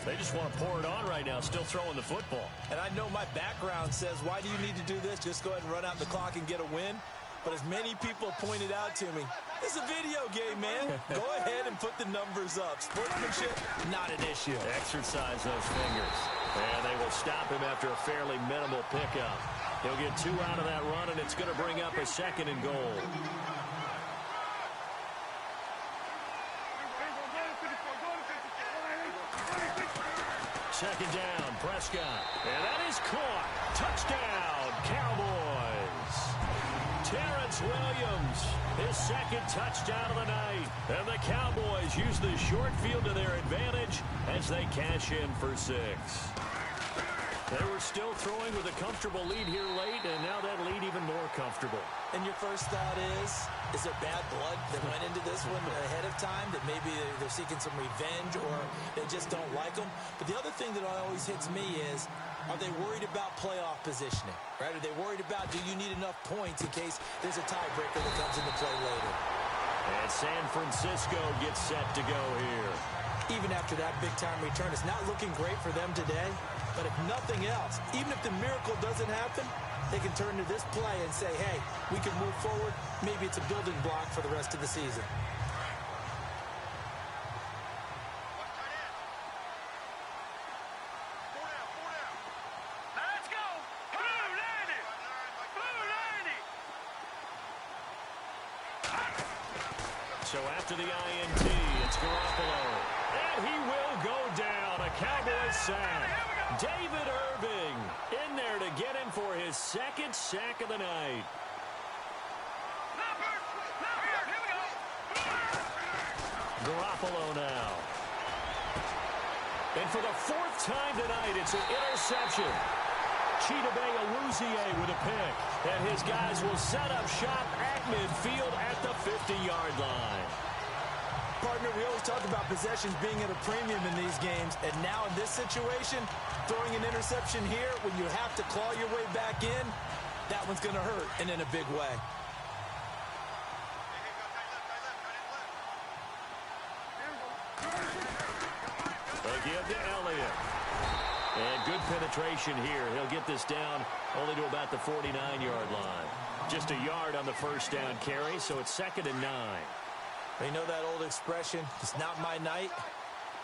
[SPEAKER 1] They just want to pour it on right now, still throwing the football.
[SPEAKER 2] And I know my background says, why do you need to do this? Just go ahead and run out the clock and get a win. But as many people pointed out to me, it's a video game, man. Go ahead and put the numbers up. Sportsmanship, not an issue.
[SPEAKER 1] Exercise those fingers. And they will stop him after a fairly minimal pickup. He'll get 2 out of that run, and it's going to bring up a 2nd and goal. Second down, Prescott. And that is caught. Touchdown, Cowboys. Terrence Williams, his 2nd touchdown of the night. And the Cowboys use the short field to their advantage as they cash in for 6. They were still throwing with a comfortable lead here late, and now that lead even more comfortable.
[SPEAKER 2] And your first thought is there bad blood that went into this one ahead of time, that maybe they're seeking some revenge or they just don't like them? But the other thing that always hits me is, are they worried about playoff positioning? Right? Are they worried about, do you need enough points in case there's a tiebreaker that comes into play later?
[SPEAKER 1] And San Francisco gets set to go here.
[SPEAKER 2] Even after that big-time return, it's not looking great for them today. But if nothing else, even if the miracle doesn't happen, they can turn to this play and say, hey, we can move forward. Maybe it's a building block for the rest of the season.
[SPEAKER 3] Let's go! Blue Lady! Blue Lady!
[SPEAKER 1] So after the INT, it's Garoppolo. And he will go down. A Cowboys sack. David Irving in there to get him for his 2nd sack of the night. Garoppolo now. And for the 4th time tonight, it's an interception. Chidobe Awuzie with a pick. And his guys will set up shop at midfield at the 50-yard line.
[SPEAKER 2] Partner, we always talk about possessions being at a premium in these games, and now in this situation, throwing an interception here when you have to claw your way back in, that one's going to hurt, and in a big way.
[SPEAKER 1] They give to Elliott. And good penetration here. He'll get this down only to about the 49-yard line. Just a yard on the first down carry, so it's 2nd and 9.
[SPEAKER 2] You know that old expression, it's not my night?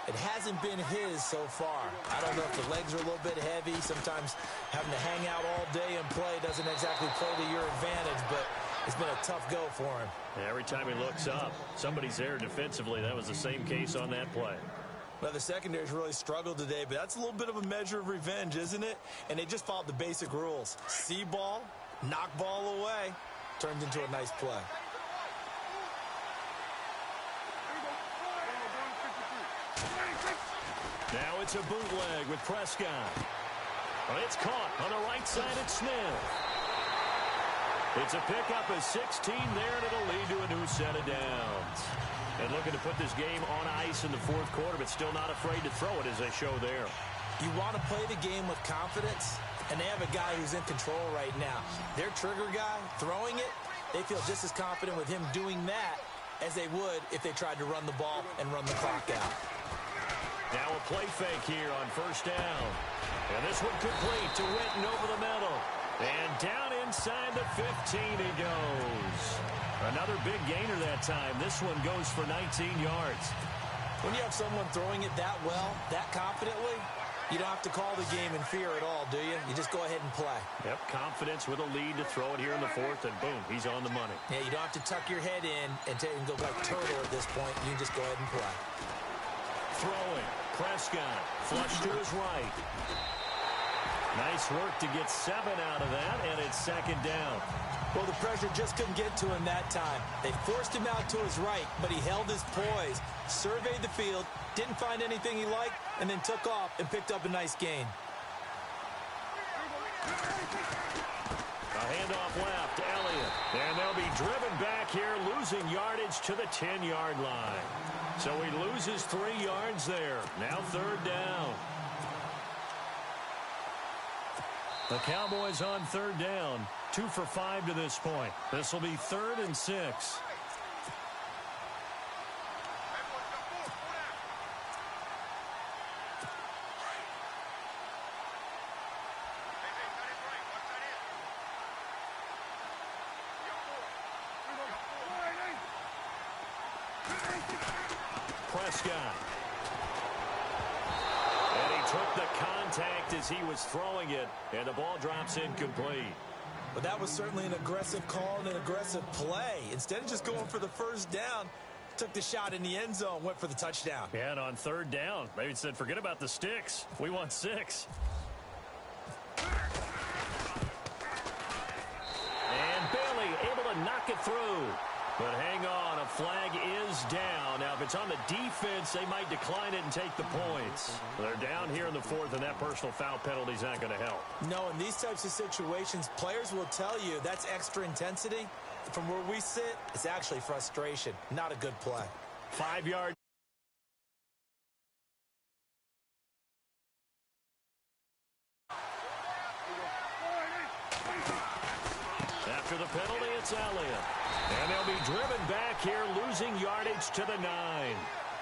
[SPEAKER 2] It hasn't been his so far. I don't know if the legs are a little bit heavy. Sometimes having to hang out all day and play doesn't exactly play to your advantage, but it's been a tough go for him.
[SPEAKER 1] Every time he looks up, somebody's there defensively. That was the same case on that play.
[SPEAKER 2] Well, the secondary's really struggled today, but that's a little bit of a measure of revenge, isn't it? And they just followed the basic rules. See ball, knock ball away, turned into a nice play.
[SPEAKER 1] Now it's a bootleg with Prescott. It's caught on the right side at Smith. It's a pickup of 16 there, and it'll lead to a new set of downs. And looking to put this game on ice in the 4th quarter, but still not afraid to throw it as they show there.
[SPEAKER 2] You want to play the game with confidence, and they have a guy who's in control right now. Their trigger guy, throwing it, they feel just as confident with him doing that as they would if they tried to run the ball and run the clock out.
[SPEAKER 1] Now a play fake here on 1st down. And this one complete to Witten over the middle. And down inside the 15 he goes. Another big gainer that time. This one goes for 19 yards.
[SPEAKER 2] When you have someone throwing it that well, that confidently, you don't have to call the game in fear at all, do you? You just go ahead and play.
[SPEAKER 1] Yep, confidence with a lead to throw it here in the 4th, and boom, he's on the money.
[SPEAKER 2] Yeah, you don't have to tuck your head in and go like turtle at this point. You can just go ahead and play.
[SPEAKER 1] Throwing. Prescott. Flush to his right. Nice work to get 7 out of that, and it's 2nd down.
[SPEAKER 2] Well, the pressure just couldn't get to him that time. They forced him out to his right, but he held his poise, surveyed the field, didn't find anything he liked, and then took off and picked up a nice gain.
[SPEAKER 1] A handoff left to Elliott. And they'll be driven back here, losing yardage to the 10-yard line. So he loses 3 yards there. Now 3rd down. The Cowboys on 3rd down. 2 for 5 to this point. This will be 3rd and 6. Prescott. And he took the contact as he was throwing it, and the ball drops incomplete.
[SPEAKER 2] But that was certainly an aggressive call and an aggressive play. Instead of just going for the first down, took the shot in the end zone, went for the touchdown.
[SPEAKER 1] Yeah, and on third down, they said, forget about the sticks. We want 6. And Bailey able to knock it through. But hang on, a flag is down. Now, if it's on the defense, they might decline it and take the points. They're down here in the 4th, and that personal foul penalty is not going to help.
[SPEAKER 2] No, in these types of situations, players will tell you that's extra intensity. From where we sit, it's actually frustration. Not a good play.
[SPEAKER 1] 5 yards. After the penalty, it's Elliott. And they'll be driven back here, losing yardage to the 9.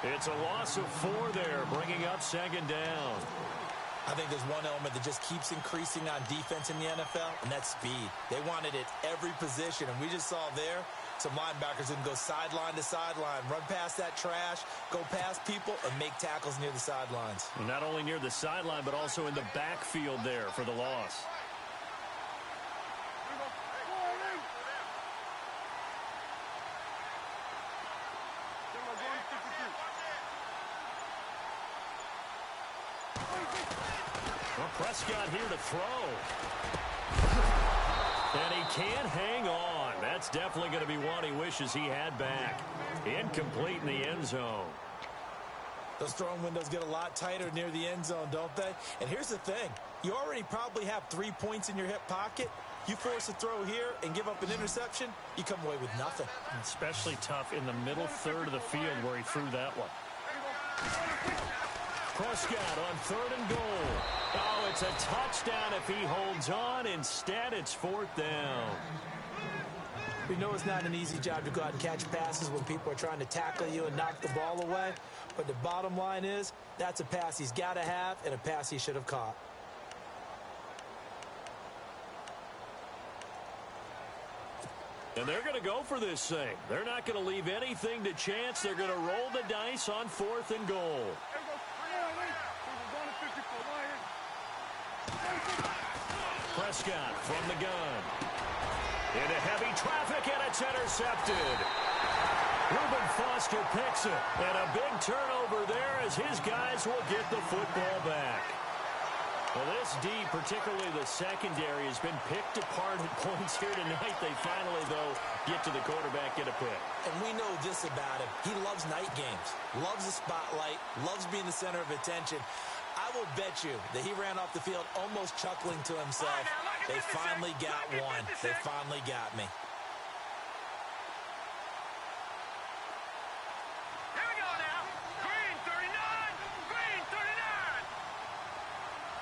[SPEAKER 1] It's a loss of 4 there, bringing up 2nd down.
[SPEAKER 2] I think there's one element that just keeps increasing on defense in the NFL, and that's speed. They want it at every position, and we just saw there some linebackers who can go sideline to sideline, run past that trash, go past people, and make tackles near the sidelines.
[SPEAKER 1] Not only near the sideline, but also in the backfield there for the loss. Well, Prescott here to throw. And he can't hang on. That's definitely going to be one he wishes he had back. Incomplete in the end zone.
[SPEAKER 2] Those throwing windows get a lot tighter near the end zone, don't they? And here's the thing. You already probably have 3 points in your hip pocket. You force a throw here and give up an interception, you come away with nothing.
[SPEAKER 1] Especially tough in the middle third of the field where he threw that one. Prescott on 3rd and goal. Oh, it's a touchdown if he holds on. Instead, it's 4th down.
[SPEAKER 2] We know it's not an easy job to go out and catch passes when people are trying to tackle you and knock the ball away. But the bottom line is, that's a pass he's got to have and a pass he should have caught.
[SPEAKER 1] And they're going to go for this thing. They're not going to leave anything to chance. They're going to roll the dice on 4th and goal. Prescott from the gun. Into heavy traffic, and it's intercepted. Reuben Foster picks it. And a big turnover there as his guys will get the football back. Well, this D, particularly the secondary, has been picked apart at points here tonight. They finally, though, get to the quarterback, get a pick.
[SPEAKER 2] And we know this about him. He loves night games, loves the spotlight, loves being the center of attention. I will bet you that he ran off the field almost chuckling to himself. They finally got one. They finally got me.
[SPEAKER 3] Here we go now. Green 39. Green 39.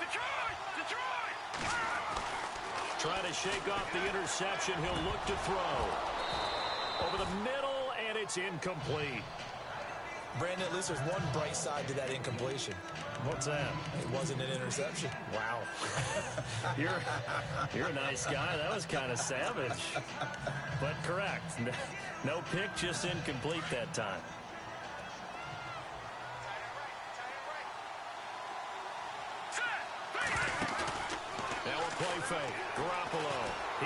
[SPEAKER 3] Detroit. Detroit.
[SPEAKER 1] Trying to shake off the interception. He'll look to throw. Over the middle, and it's incomplete.
[SPEAKER 2] Brandon, at least there's one bright side to that incompletion.
[SPEAKER 1] What's that?
[SPEAKER 2] It wasn't an interception.
[SPEAKER 1] Wow. You're a nice guy. That was kind of savage. But correct. No pick, just incomplete that time. Now a play fake. Garoppolo.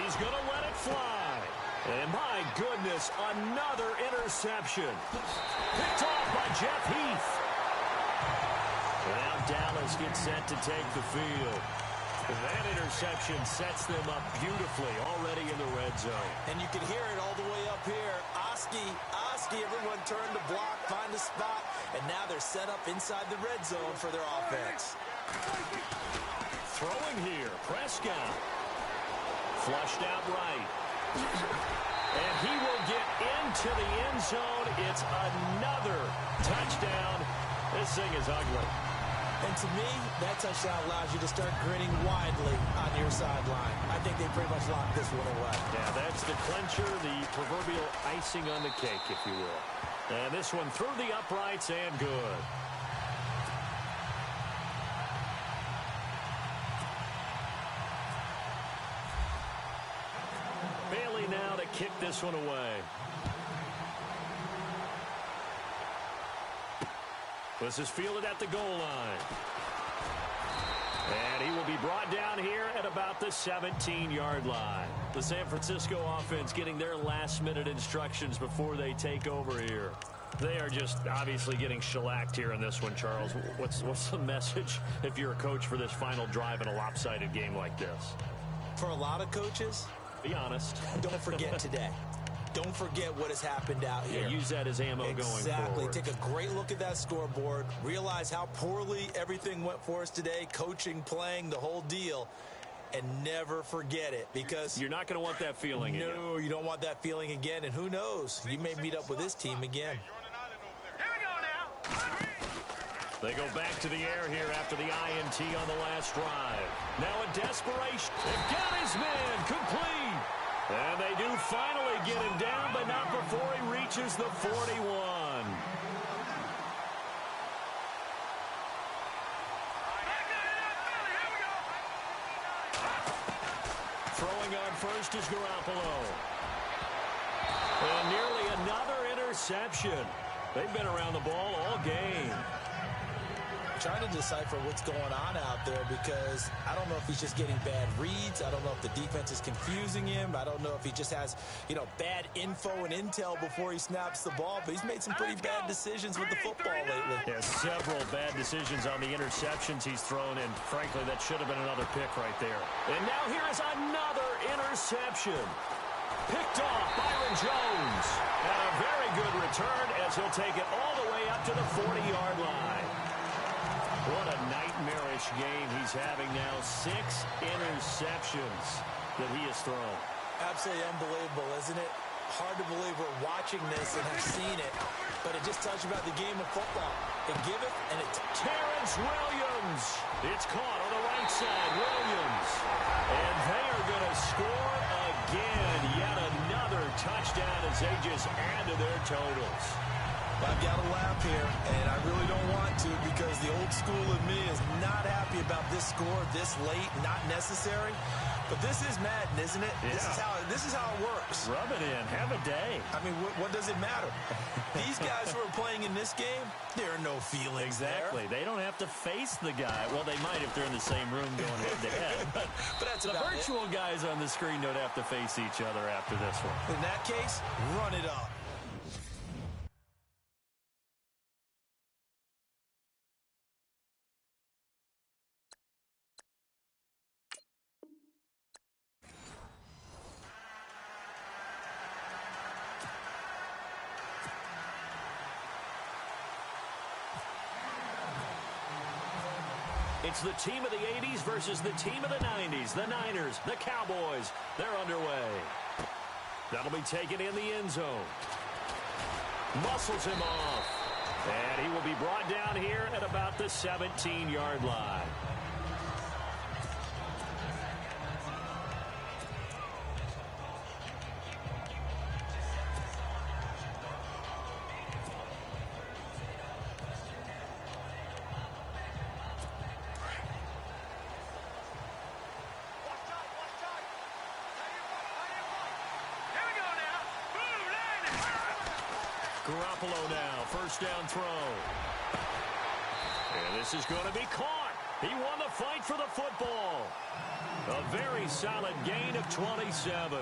[SPEAKER 1] He's going to let it fly. And my goodness, another interception. Picked off by Jeff Heath. Now Dallas gets set to take the field. That interception sets them up beautifully already in the red zone.
[SPEAKER 2] And you can hear it all the way up here. Oski, everyone turned to block, find a spot, and now they're set up inside the red zone for their offense.
[SPEAKER 1] Throwing here, Prescott. Flushed out right. And he will get into the end zone. It's another touchdown. This thing is ugly.
[SPEAKER 2] And to me, that touchdown allows you to start grinning widely on your sideline. I think they pretty much locked this one away.
[SPEAKER 1] Yeah, that's the clincher, the proverbial icing on the cake, if you will. And this one through the uprights and good. Bailey now to kick this one away. This is fielded at the goal line. And he will be brought down here at about the 17-yard line. The San Francisco offense getting their last-minute instructions before they take over here. They are just obviously getting shellacked here in this one, Charles. What's the message if you're a coach for this final drive in a lopsided game like this?
[SPEAKER 2] For a lot of coaches,
[SPEAKER 1] be honest.
[SPEAKER 2] Don't forget today. Don't forget what has happened out here.
[SPEAKER 1] Yeah, use that as ammo going forward.
[SPEAKER 2] Exactly. Take a great look at that scoreboard. Realize how poorly everything went for us today. Coaching, playing, the whole deal. And never forget it, because
[SPEAKER 1] you're not going to want that feeling again.
[SPEAKER 2] No, you don't want that feeling again. And who knows? You may meet up with this team again.
[SPEAKER 3] Here we go now.
[SPEAKER 1] They go back to the air here after the INT on the last drive. Now a desperation. They've got his man complete. And they do finally get him down, but not before he reaches the 41. Throwing on first is Garoppolo. And nearly another interception. They've been around the ball all game.
[SPEAKER 2] Trying to decipher what's going on out there, because I don't know if he's just getting bad reads. I don't know if the defense is confusing him. I don't know if he just has, bad info and intel before he snaps the ball. But he's made some pretty bad decisions with the football lately.
[SPEAKER 1] Yeah, several bad decisions on the interceptions he's thrown, and frankly, that should have been another pick right there. And now here is another interception. Picked off Byron Jones. And a very good return as he'll take it all the way up to the 40-yard line. What a nightmarish game he's having now. 6 interceptions that he has thrown.
[SPEAKER 2] Absolutely unbelievable, isn't it? Hard to believe we're watching this and have seen it, but it just tells you about the game of football. They give it, and it's
[SPEAKER 1] Terrence Williams. It's caught on the right side. Williams. And they are going to score again. Yet another touchdown as they just add to their totals.
[SPEAKER 2] I've got to laugh here, and I really don't want to, because the old school of me is not happy about this score this late, not necessary. But this is Madden, isn't it?
[SPEAKER 1] Yeah.
[SPEAKER 2] This is how it works.
[SPEAKER 1] Rub it in. Have a day.
[SPEAKER 2] I mean, what does it matter? These guys who are playing in this game, there are no feelings
[SPEAKER 1] exactly.
[SPEAKER 2] there.
[SPEAKER 1] They don't have to face the guy. Well, they might if they're in the same room going head-to-head. But
[SPEAKER 2] that's
[SPEAKER 1] the virtual guys on the screen don't have to face each other after this one.
[SPEAKER 2] In that case, run it up.
[SPEAKER 1] It's the team of the 80s versus the team of the 90s. The Niners, the Cowboys, they're underway. That'll be taken in the end zone. Muscles him off. And he will be brought down here at about the 17-yard line. Garoppolo now, first down throw. And this is going to be caught. He won the fight for the football. A very solid gain of 27.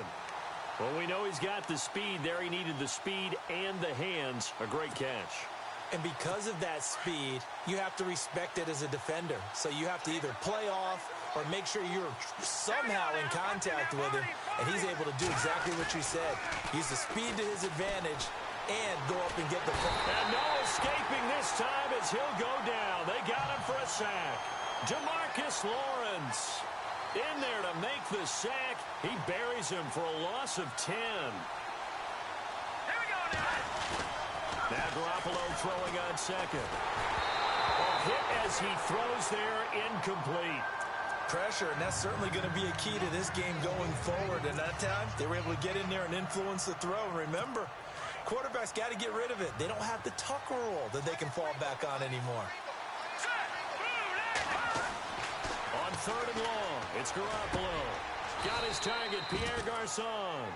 [SPEAKER 1] Well, we know he's got the speed there. He needed the speed and the hands. A great catch.
[SPEAKER 2] And because of that speed, you have to respect it as a defender. So you have to either play off or make sure you're somehow in contact with him. And he's able to do exactly what you said. Use the speed to his advantage and go up and get the football.
[SPEAKER 1] And no escaping this time as he'll go down. They got him for a sack. Demarcus Lawrence in there to make the sack. He buries him for a loss of 10.
[SPEAKER 3] Here we go now.
[SPEAKER 1] Now Garoppolo throwing on second. A hit as he throws there, incomplete.
[SPEAKER 2] Pressure, and that's certainly going to be a key to this game going forward. And that time, they were able to get in there and influence the throw. Remember, quarterbacks got to get rid of it. They don't have the tuck rule that they can fall back on anymore.
[SPEAKER 1] On third and long, it's Garoppolo. Got his target, Pierre Garçon.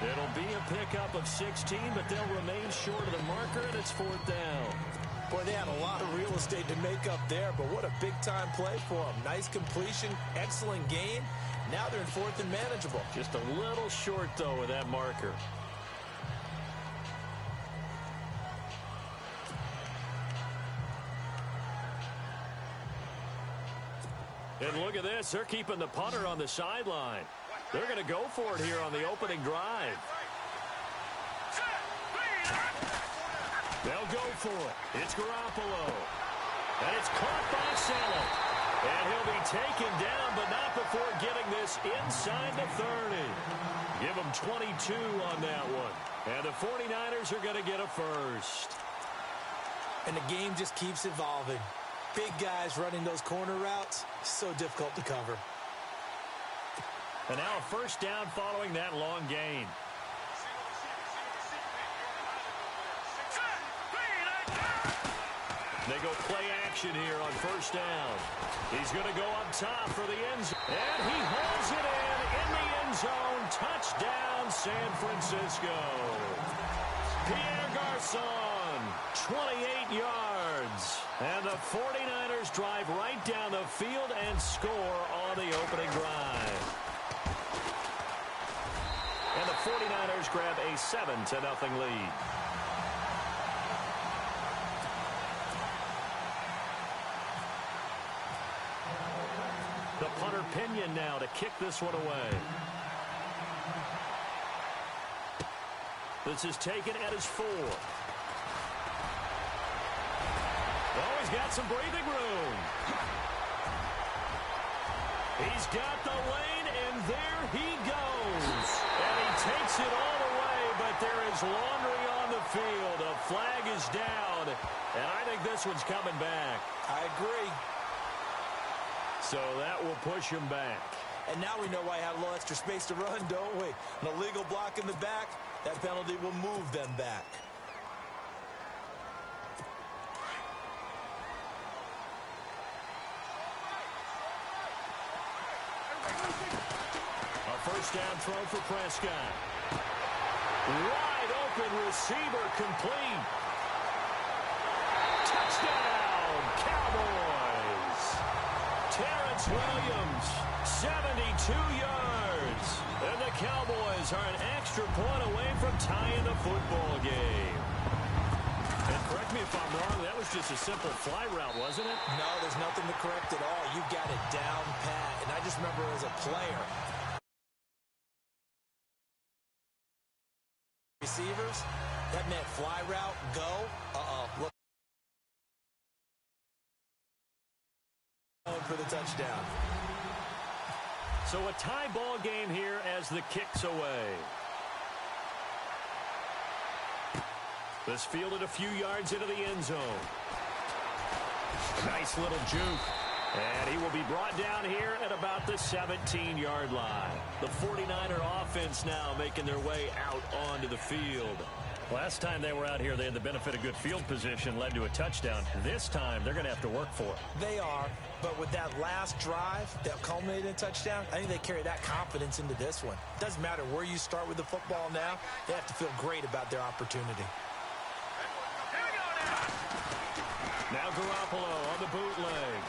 [SPEAKER 1] It'll be a pickup of 16, but they'll remain short of the marker, and it's fourth down.
[SPEAKER 2] Boy, they had a lot of real estate to make up there, but what a big-time play for them. Nice completion, excellent game. Now they're in fourth and manageable.
[SPEAKER 1] Just a little short, though, with that marker. And look at this. They're keeping the punter on the sideline. They're going to go for it here on the opening drive. They'll go for it. It's Garoppolo. And it's caught by Saleh. And he'll be taken down, but not before getting this inside the 30. Give him 22 on that one. And the 49ers are going to get a first.
[SPEAKER 2] And the game just keeps evolving. Big guys running those corner routes, so difficult to cover.
[SPEAKER 1] And now a first down following that long gain. They go play action here on first down. He's going to go up top for the end zone. And he hauls it in the end zone. Touchdown, San Francisco. Pierre Garçon, 28 yards. And the 49ers drive right down the field and score on the opening drive. And the 49ers grab a 7-0 lead. The punter Pinion now to kick this one away. This is taken at his 4. Oh, he's got some breathing room. He's got the lane, and there he goes. And he takes it all the way, but there is laundry on the field. A flag is down, and I think this one's coming back.
[SPEAKER 2] I agree.
[SPEAKER 1] So that will push him back.
[SPEAKER 2] And now we know why I have a little extra space to run, don't we? An illegal block in the back, that penalty will move them back.
[SPEAKER 1] A first down throw for Prescott. Wide open receiver complete. Touchdown, Cowboys. Terrence Williams, 72 yards. And the Cowboys are an extra point away from tying the football game. And correct me if I'm wrong, that was just a simple fly route, wasn't it?
[SPEAKER 2] No, there's nothing to correct at all. You've got it down pat. And I just remember as a player, receivers, that meant fly route, go. Look for the touchdown.
[SPEAKER 1] So a tie ball game here as the kick's away. This fielded a few yards into the end zone. Nice little juke. And he will be brought down here at about the 17-yard line. The 49er offense now making their way out onto the field. Last time they were out here, they had the benefit of good field position, led to a touchdown. This time, they're going to have to work for it.
[SPEAKER 2] They are, but with that last drive that culminated in a touchdown, I think they carry that confidence into this one. Doesn't matter where you start with the football now, they have to feel great about their opportunity.
[SPEAKER 1] Now Garoppolo on the bootleg.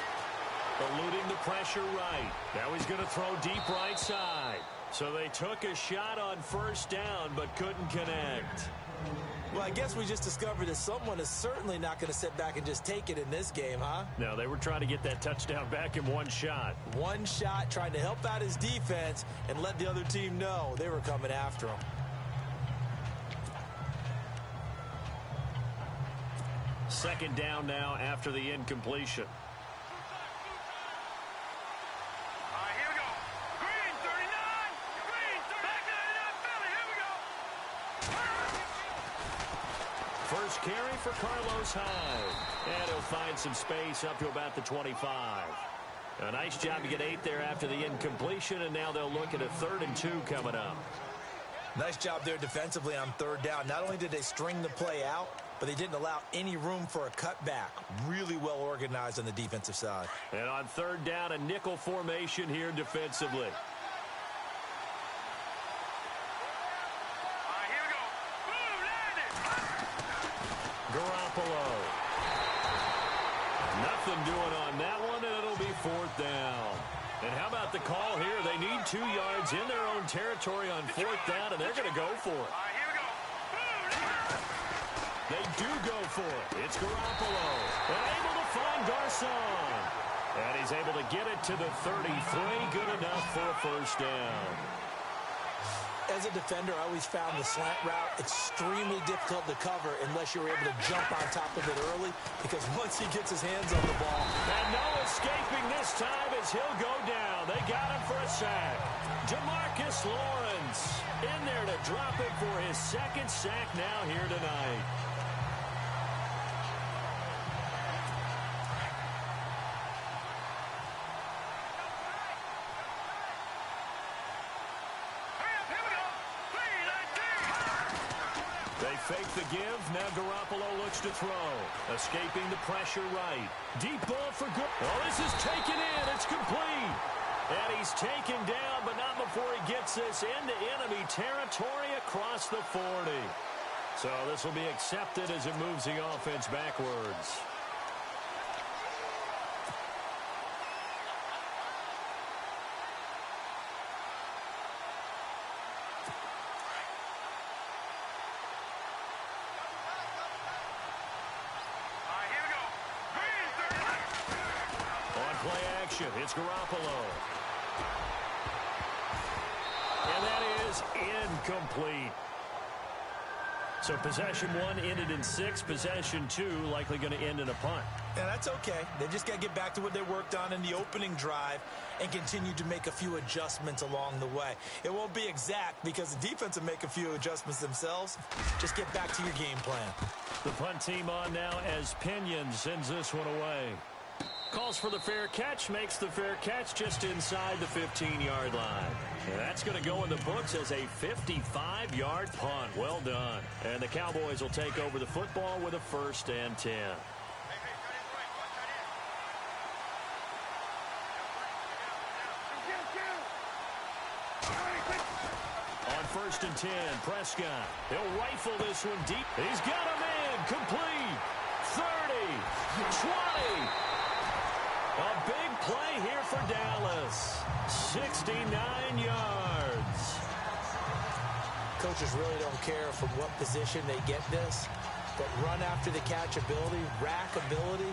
[SPEAKER 1] Eluding the pressure right. Now he's going to throw deep right side. So they took a shot on first down, but couldn't connect.
[SPEAKER 2] Well, I guess we just discovered that someone is certainly not going to sit back and just take it in this game, huh?
[SPEAKER 1] No, they were trying to get that touchdown back in one shot.
[SPEAKER 2] One shot, trying to help out his defense and let the other team know they were coming after him.
[SPEAKER 1] Second down now after the incompletion.
[SPEAKER 3] Here we go. Green, 39. Green, 39. Back 99. Philly. Here we go.
[SPEAKER 1] First carry for Carlos Hyde. And he'll find some space up to about the 25. A nice job to get 8 there after the incompletion, and now they'll look at a 3rd and 2 coming up.
[SPEAKER 2] Nice job there defensively on third down. Not only did they string the play out, but they didn't allow any room for a cutback. Really well organized on the defensive side.
[SPEAKER 1] And on third down, a nickel formation here defensively.
[SPEAKER 3] Here we go. Boom, landed.
[SPEAKER 1] Garoppolo. nothing doing on that one, and it'll be 4th down. And how about the call here? They need 2 yards in their own territory on 4th down, and they're going to go for it.
[SPEAKER 3] Here we go.
[SPEAKER 1] They do go for it. It's Garoppolo. And able to find Garcon. And he's able to get it to the 33. Good enough for a 1st down.
[SPEAKER 2] As a defender, I always found the slant route extremely difficult to cover unless you're able to jump on top of it early, because once he gets his hands on the ball.
[SPEAKER 1] And no escaping this time as he'll go down. They got him for a sack. DeMarcus Lawrence in there to drop it for his 2nd sack now here tonight. They fake the give. Now Garoppolo looks to throw. Escaping the pressure right. Deep ball for good. Oh, this is taken in. It's complete. And he's taken down, but not before he gets this into enemy territory across the 40. So this will be accepted as it moves the offense backwards. Play action. It's Garoppolo. And that is incomplete. So possession 1 ended in 6. Possession 2 likely going to end in a punt.
[SPEAKER 2] Yeah, that's okay. They just got to get back to what they worked on in the opening drive and continue to make a few adjustments along the way. It won't be exact because the defense will make a few adjustments themselves. Just get back to your game plan.
[SPEAKER 1] The punt team on now as Pinion sends this one away. Calls for the fair catch, makes the fair catch just inside the 15-yard line. And that's going to go in the books as a 55-yard punt. Well done. And the Cowboys will take over the football with a 1st and 10. On 1st and 10, Prescott. He'll rifle this one deep. He's got him in. Complete. 30. 20. A big play here for Dallas. 69 yards.
[SPEAKER 2] Coaches really don't care from what position they get this, but run after the catch ability, rack ability,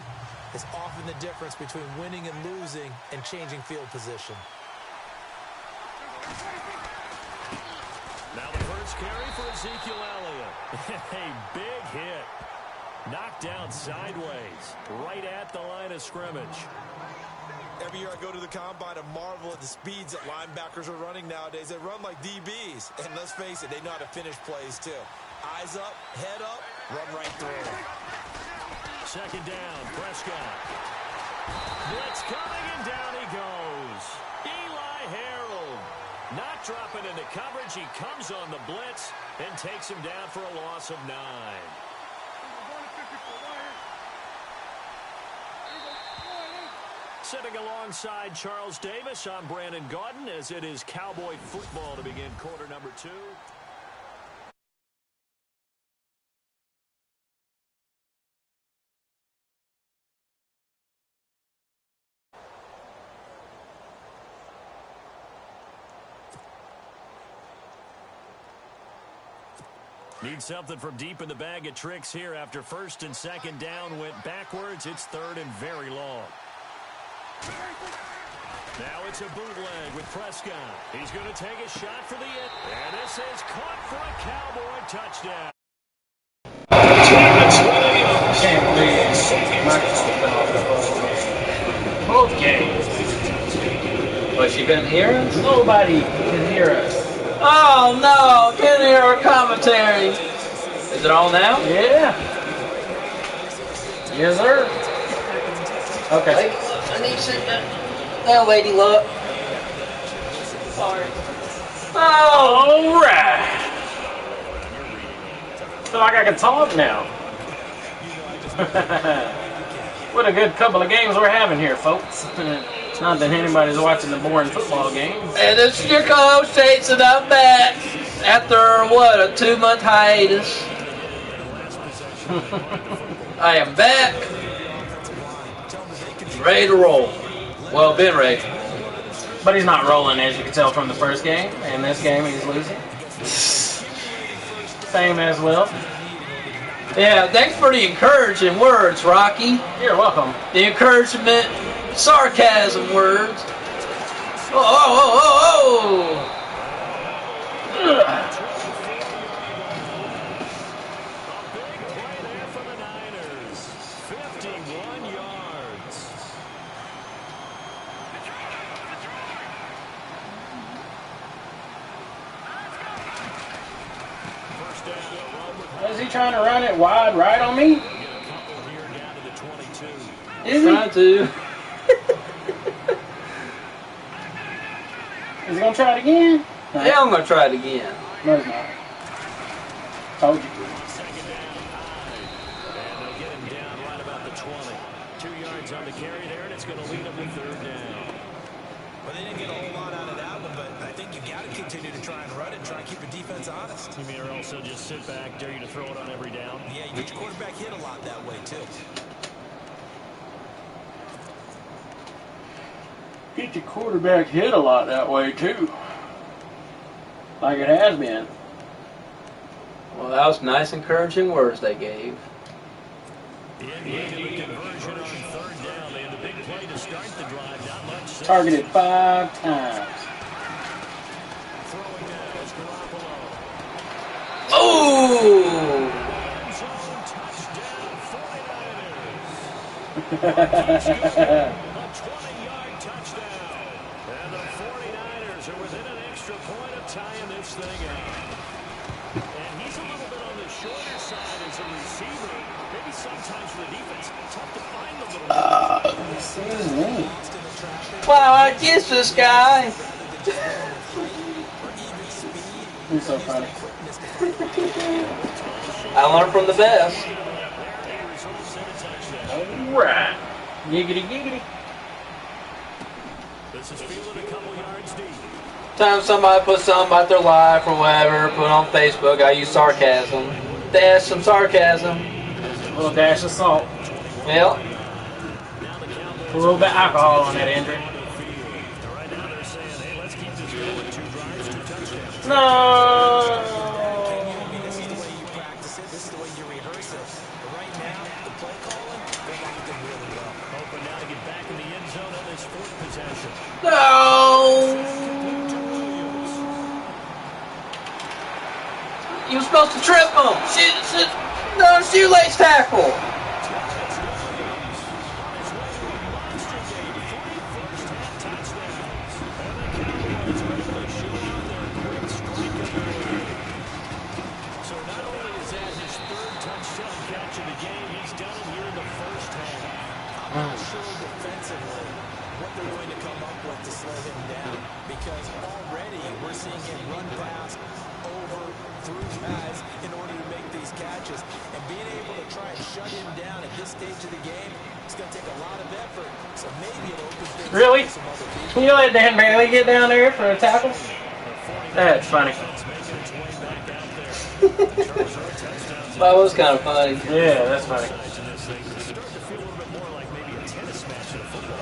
[SPEAKER 2] is often the difference between winning and losing and changing field position.
[SPEAKER 1] Now the first carry for Ezekiel Elliott. A big hit. Knocked down sideways, right at the line of scrimmage.
[SPEAKER 2] Every year I go to the combine and marvel at the speeds that linebackers are running nowadays. They run like DBs, and let's face it, they know how to finish plays too. Eyes up, head up, run right through.
[SPEAKER 1] 2nd down, Prescott. Blitz coming, and down he goes. Eli Harold not dropping into coverage. He comes on the blitz and takes him down for a loss of 9. Sitting alongside Charles Davis, I'm Brandon Gaudin, as it is Cowboy football to begin quarter number 2. Need something from deep in the bag of tricks here after 1st and 2nd down went backwards. It's 3rd and very long. Now it's a bootleg with Prescott. He's going to take a shot for the end. And this is caught for a Cowboy touchdown.
[SPEAKER 4] Can't believe both games. But she couldn't hear us? Nobody can hear us. Oh no, can't hear our commentary. Is it on now? Yeah. Yes, sir. Okay.
[SPEAKER 5] I need to sit down, lady, look. Sorry.
[SPEAKER 4] All right. Feel like I can talk now. What a good couple of games we're having here, folks. Not that anybody's watching the boring football games.
[SPEAKER 5] And this is your co-host, Tate, and I'm back after, what, a 2-month hiatus. I am back. Ready to roll. Well, been ready.
[SPEAKER 6] But he's not rolling, as you can tell from the first game. And this game, he's losing. Same as Will.
[SPEAKER 5] Yeah, thanks for the encouraging words, Rocky.
[SPEAKER 6] You're welcome.
[SPEAKER 5] The encouragement, sarcasm words. Oh, oh.
[SPEAKER 1] A big play there for the Niners. 51 yards. First down,
[SPEAKER 6] Is he trying to run it wide right on me?
[SPEAKER 1] get a couple here down to the 22.
[SPEAKER 6] Is he?
[SPEAKER 5] Trying to.
[SPEAKER 6] Is he going to try it again? No.
[SPEAKER 5] Yeah, I'm going to try it again.
[SPEAKER 6] No, he's not. Told you.
[SPEAKER 1] Second down, high. And they'll get him down right about the 20. 2 yards on the carry there, and it's going to lead him to third down.
[SPEAKER 2] Well, they didn't get a whole lot out of that one, but I think you got to continue to try and run it and try and keep your defense honest.
[SPEAKER 1] You mean, or also just sit back, dare you to throw it on every down?
[SPEAKER 2] Yeah, you get your quarterback hit a lot that way, too.
[SPEAKER 6] Get your quarterback hit a lot that way, too. Like it has been.
[SPEAKER 5] Well, that was nice, encouraging words they gave.
[SPEAKER 1] The NBA to the conversion on third down. They had the big play to start the drive. Not much.
[SPEAKER 6] Targeted 5 times.
[SPEAKER 1] Throwing now is Garoppolo.
[SPEAKER 5] Oh!
[SPEAKER 1] End zone touchdown, 49ers. A 20-yard touchdown. And the 49ers are within an extra point of tying this thing up. And he's a little bit on the shorter side as a receiver. Maybe sometimes for the defense, tough to find the little
[SPEAKER 6] Excuse me.
[SPEAKER 5] Wow, I kissed this guy.
[SPEAKER 6] He's so funny.
[SPEAKER 5] I learned from the best.
[SPEAKER 6] Alright. Giggity, giggity.
[SPEAKER 1] This is fielded a couple yards deep.
[SPEAKER 5] Time somebody puts something about their life or whatever, put it on Facebook, I use sarcasm. Dash some sarcasm.
[SPEAKER 6] A little dash of salt.
[SPEAKER 5] Well,
[SPEAKER 6] A little bit of alcohol on that injury.
[SPEAKER 1] Right now they're saying, hey, let's keep this going. 2 drives, 2 touchdowns.
[SPEAKER 6] No.
[SPEAKER 2] This is the way you practice it. This is the way you rehearse it. But right now, the play calling, they're locked in really well.
[SPEAKER 1] Hoping now to get back in the end zone on this 4th possession.
[SPEAKER 5] no! You were supposed to trip him. No, shoelace tackle.
[SPEAKER 1] So not only is that his 3rd touchdown catch of the game, he's done it here in the first half.
[SPEAKER 2] I'm not sure defensively what they're going to come up with to slow him down, because already we're seeing him run past, over, through guys in order to make these catches. And being able to try and shut him down at this stage of the game, it's going to take a lot of effort. So maybe it opens things
[SPEAKER 6] Really?
[SPEAKER 2] up to some other people.
[SPEAKER 6] Can you let Dan Bailey get down there for a tackle? That's funny.
[SPEAKER 5] That was kind of funny.
[SPEAKER 6] Yeah, that's funny.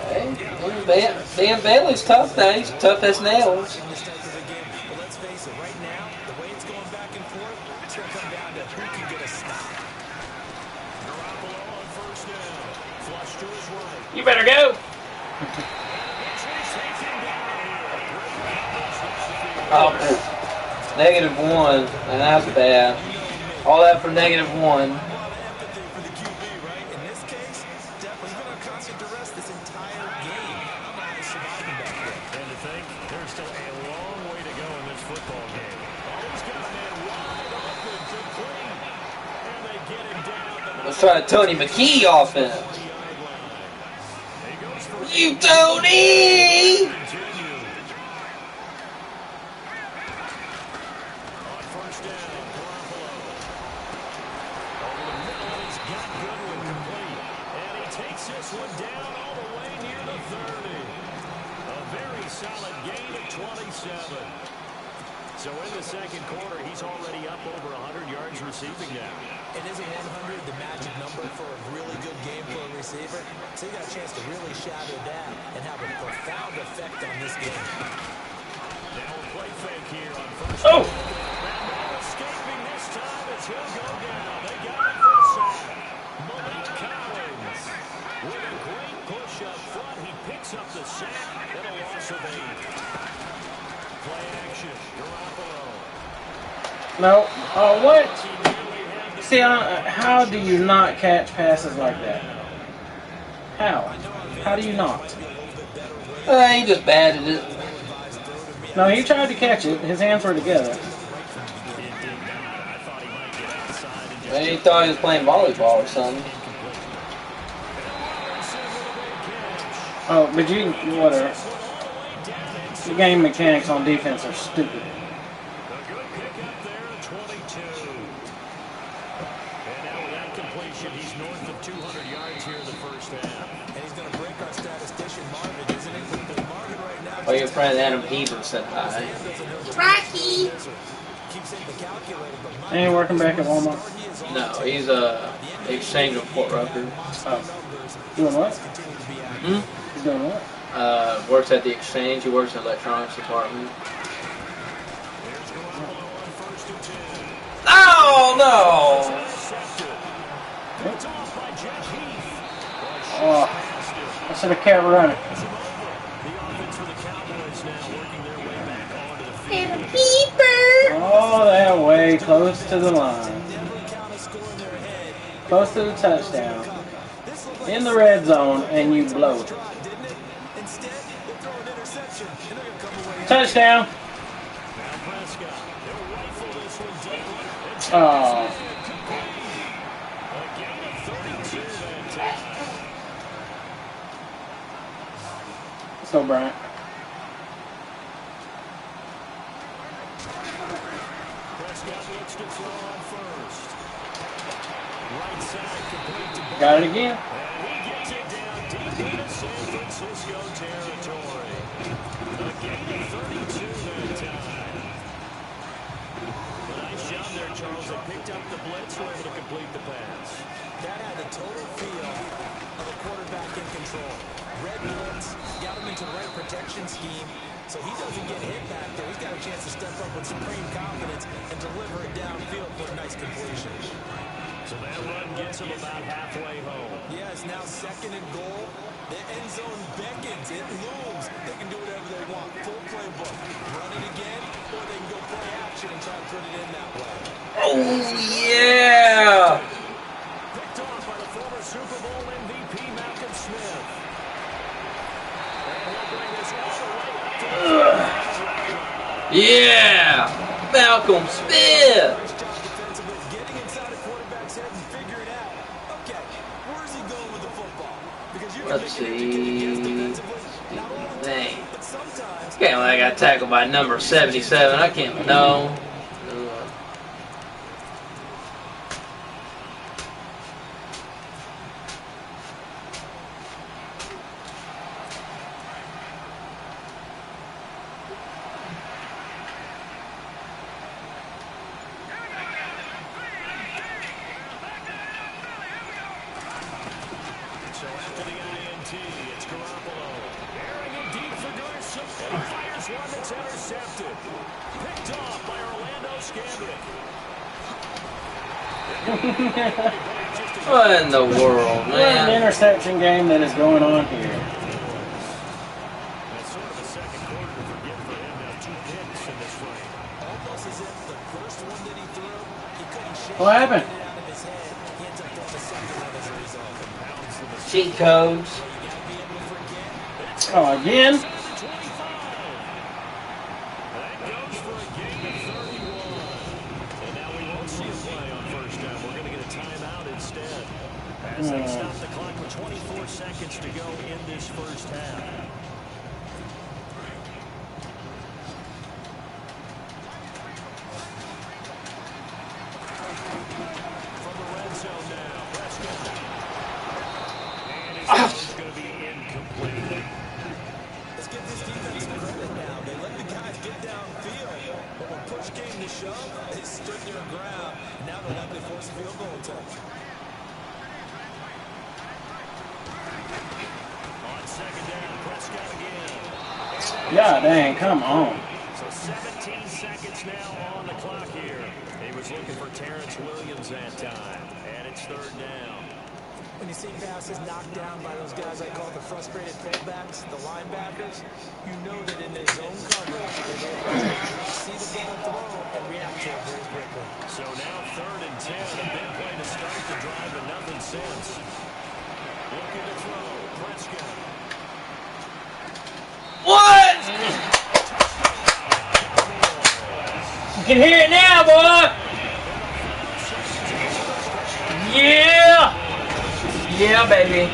[SPEAKER 5] Hey, Dan Bailey's tough now. He's tough as nails.
[SPEAKER 2] In this type of a game. But let's face it, right now, the way it's going back and forth, it's going to come down to who can get a stop.
[SPEAKER 1] Garoppolo on first down. Flush to his right.
[SPEAKER 6] You better go.
[SPEAKER 5] Oh, -1, and that's bad. All that for -1.
[SPEAKER 2] Empathy for the QB, right? In this case, definitely he's been on constant duress this entire game. I don't know how he's surviving back there.
[SPEAKER 1] And to think, there's still a long way to go in this football game. Always got a man wide open to clean. And they get him down.
[SPEAKER 5] Let's try a Tony McKee offense. You Tony!
[SPEAKER 1] This one down all the way near the 30. A very solid gain of 27. So in the second quarter, he's already up over 100 yards receiving now.
[SPEAKER 2] It isn't 100 the magic number for a really good game for a receiver. receiver, so he got a chance to really shadow that and have a profound effect on this game.
[SPEAKER 1] Now a play fake here on first.
[SPEAKER 4] Oh!
[SPEAKER 1] Escaping this time as he'll go down. They got him for a sack. Malik Collins with a great push up front. He picks up the sack and a loss of 8. Play action. Garoppolo.
[SPEAKER 6] No. Oh, what? See, how do you not catch passes like that? How? How do you not?
[SPEAKER 5] He just batted it.
[SPEAKER 6] No, he tried to catch it. His hands were together.
[SPEAKER 5] He thought he was playing volleyball or something.
[SPEAKER 6] Oh, but you, whatever. The game mechanics on defense are stupid.
[SPEAKER 1] A good pickup there at 22. And now with that completion, he's north of 200 yards here in the first half.
[SPEAKER 2] And he's going to break our statistician Marvin, isn't he? Because Marvin right now...
[SPEAKER 5] Oh, your friend Adam Heber said hi.
[SPEAKER 7] Rocky!
[SPEAKER 6] Ain't working back at Walmart.
[SPEAKER 5] No, he's exchange of Fort Rucker.
[SPEAKER 6] Oh. Doing what? He's doing what?
[SPEAKER 5] Works at the exchange. He works in the electronics department. Oh no!
[SPEAKER 6] Oh, I should have kept running.
[SPEAKER 7] And a beeper!
[SPEAKER 6] Oh, that way, close to the line. Close to the touchdown. In the red zone, and you blow it. Touchdown! Oh. Let's go, Bryant. Got it again.
[SPEAKER 1] Charles, they picked up the blitz, were able to complete the pass.
[SPEAKER 2] That had the total feel of a quarterback in control. Red blitz, got him into the right protection scheme, so he doesn't get hit back there. He's got a chance to step up with supreme confidence and deliver it downfield for a nice completion.
[SPEAKER 1] So that run gets him about halfway home.
[SPEAKER 2] Yeah, it's now 2nd and goal. The end zone beckons. It looms. They can do whatever they want. Full playbook. Run it again, or they can go play action and try to put it in that way.
[SPEAKER 5] Oh yeah!
[SPEAKER 1] Picked off by the former Super Bowl MVP Malcolm Smith. And he'll bring this all the way up to
[SPEAKER 5] Yeah! Malcolm Smith!
[SPEAKER 2] Nice job defensively, getting inside a quarterback's head and figuring out, okay, where's he going with the football? Because you can
[SPEAKER 5] Let's
[SPEAKER 2] make it ridiculous
[SPEAKER 5] see.
[SPEAKER 2] defensively, not all the
[SPEAKER 5] Dang.
[SPEAKER 2] time, but sometimes.
[SPEAKER 5] Can't believe I got tackled by number 77. I can't know.
[SPEAKER 1] So after the INT, it's Garoppolo. Airing it deep for Garcia. And he fires one that's intercepted. Picked off by Orlando Scandrick.
[SPEAKER 5] What in the world,
[SPEAKER 6] What an
[SPEAKER 5] man?
[SPEAKER 6] interception game that is going on here.
[SPEAKER 1] That's sort of a second quarter to forget for him. Now 2 picks in this frame.
[SPEAKER 2] Almost as if the first one that he threw, he couldn't shake
[SPEAKER 6] What happened?
[SPEAKER 2] it out of his head. He ends up throwing the second one as a result.
[SPEAKER 5] Cheat codes.
[SPEAKER 6] Oh, again?
[SPEAKER 1] That goes for a gain of 31. And now we won't see a play on first down. We're going to get a timeout instead. As they stop the clock with 24 seconds to go in this first half. From the red zone now, Prescott. And his throw is going to be incomplete.
[SPEAKER 2] Let's give this defense some credit now. They let the guys get downfield, but when push came to shove, they stood their ground. Now they'll likely force a field goal attempt.
[SPEAKER 6] Yeah, dang, come on.
[SPEAKER 1] So 17 seconds now on the clock here. He was looking for Terrence Williams that time. And it's third down.
[SPEAKER 2] When you see passes knocked down by those guys I call the frustrated fullbacks, the linebackers, you know that in their zone coverage, they're able to see the ball thrown and react to it very quickly.
[SPEAKER 1] So now third and 10. A big play to start the drive, but nothing since. Looking to throw. Prescott.
[SPEAKER 6] What? You can hear it now, boy. Yeah. Yeah, baby.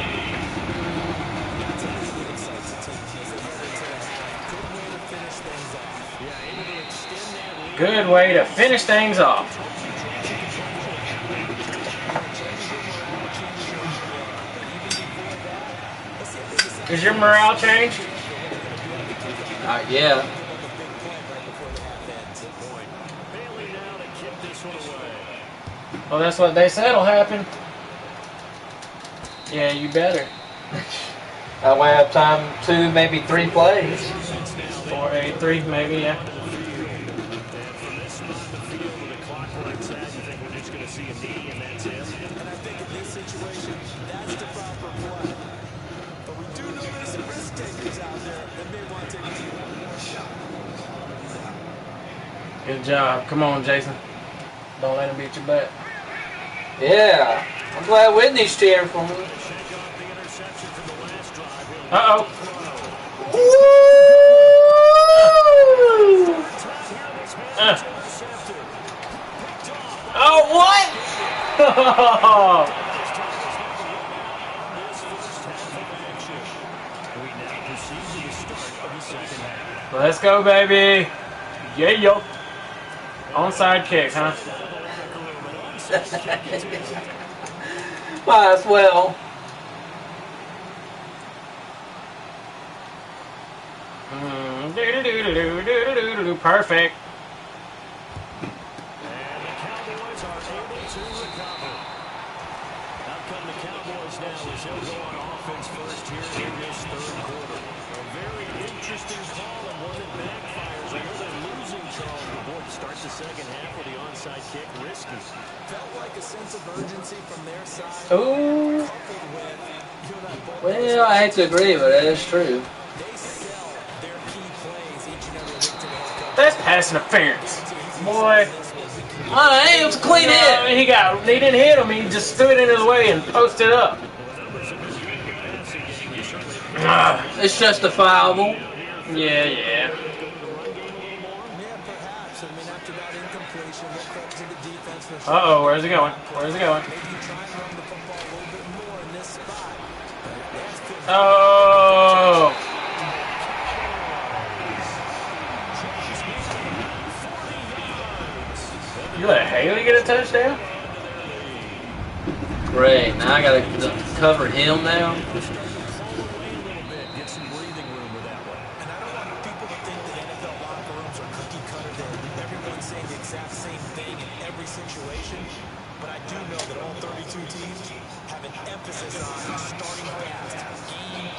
[SPEAKER 6] Good way to finish things off. Is your morale changed?
[SPEAKER 5] Yeah.
[SPEAKER 6] Well, that's what they said will happen. Yeah, you better.
[SPEAKER 5] I might have time 2, maybe 3 plays.
[SPEAKER 6] 4, 8, 3, maybe, yeah. Good job. Come on, Jason. Don't let him beat your butt.
[SPEAKER 5] Yeah. I'm glad Whitney's cheering for me.
[SPEAKER 6] Uh-oh. Oh, what? Let's go, baby. Yeah, yo. Onside kick, huh?
[SPEAKER 5] Might as well.
[SPEAKER 6] Perfect.
[SPEAKER 1] And the Cowboys are able to recover. Out come the Cowboys now as he'll go on offense first here in this third quarter. A very interesting call and one that backfires. I know they're losing Charles, but boy, to start the second half with the onside kick, risky.
[SPEAKER 2] Felt like a sense of urgency from their side.
[SPEAKER 6] Ooh.
[SPEAKER 5] Well, I hate to agree, but that is true.
[SPEAKER 2] They sell their key plays each and every week to the head coach.
[SPEAKER 6] That's pass interference. Boy.
[SPEAKER 5] Oh, hey, it was a clean hit.
[SPEAKER 6] He didn't hit him. He just stood in his way and posted up.
[SPEAKER 5] It's justifiable.
[SPEAKER 6] Yeah.
[SPEAKER 2] Yeah, perhaps. I mean, after that incompletion, we'll credit to the defense for
[SPEAKER 6] Uh-oh, where's he going? Where's he going?
[SPEAKER 2] maybe try and run the football a little bit more in this spot.
[SPEAKER 6] Oh. You let Haley get a touchdown?
[SPEAKER 5] Great. Now I got to cover him now.
[SPEAKER 1] Get some breathing room with that one.
[SPEAKER 2] And I don't want people to think that NFL locker rooms are cookie cutter, that everyone's saying the exact same thing in every situation. But I do know that all 32 teams have an emphasis on starting fast. Game,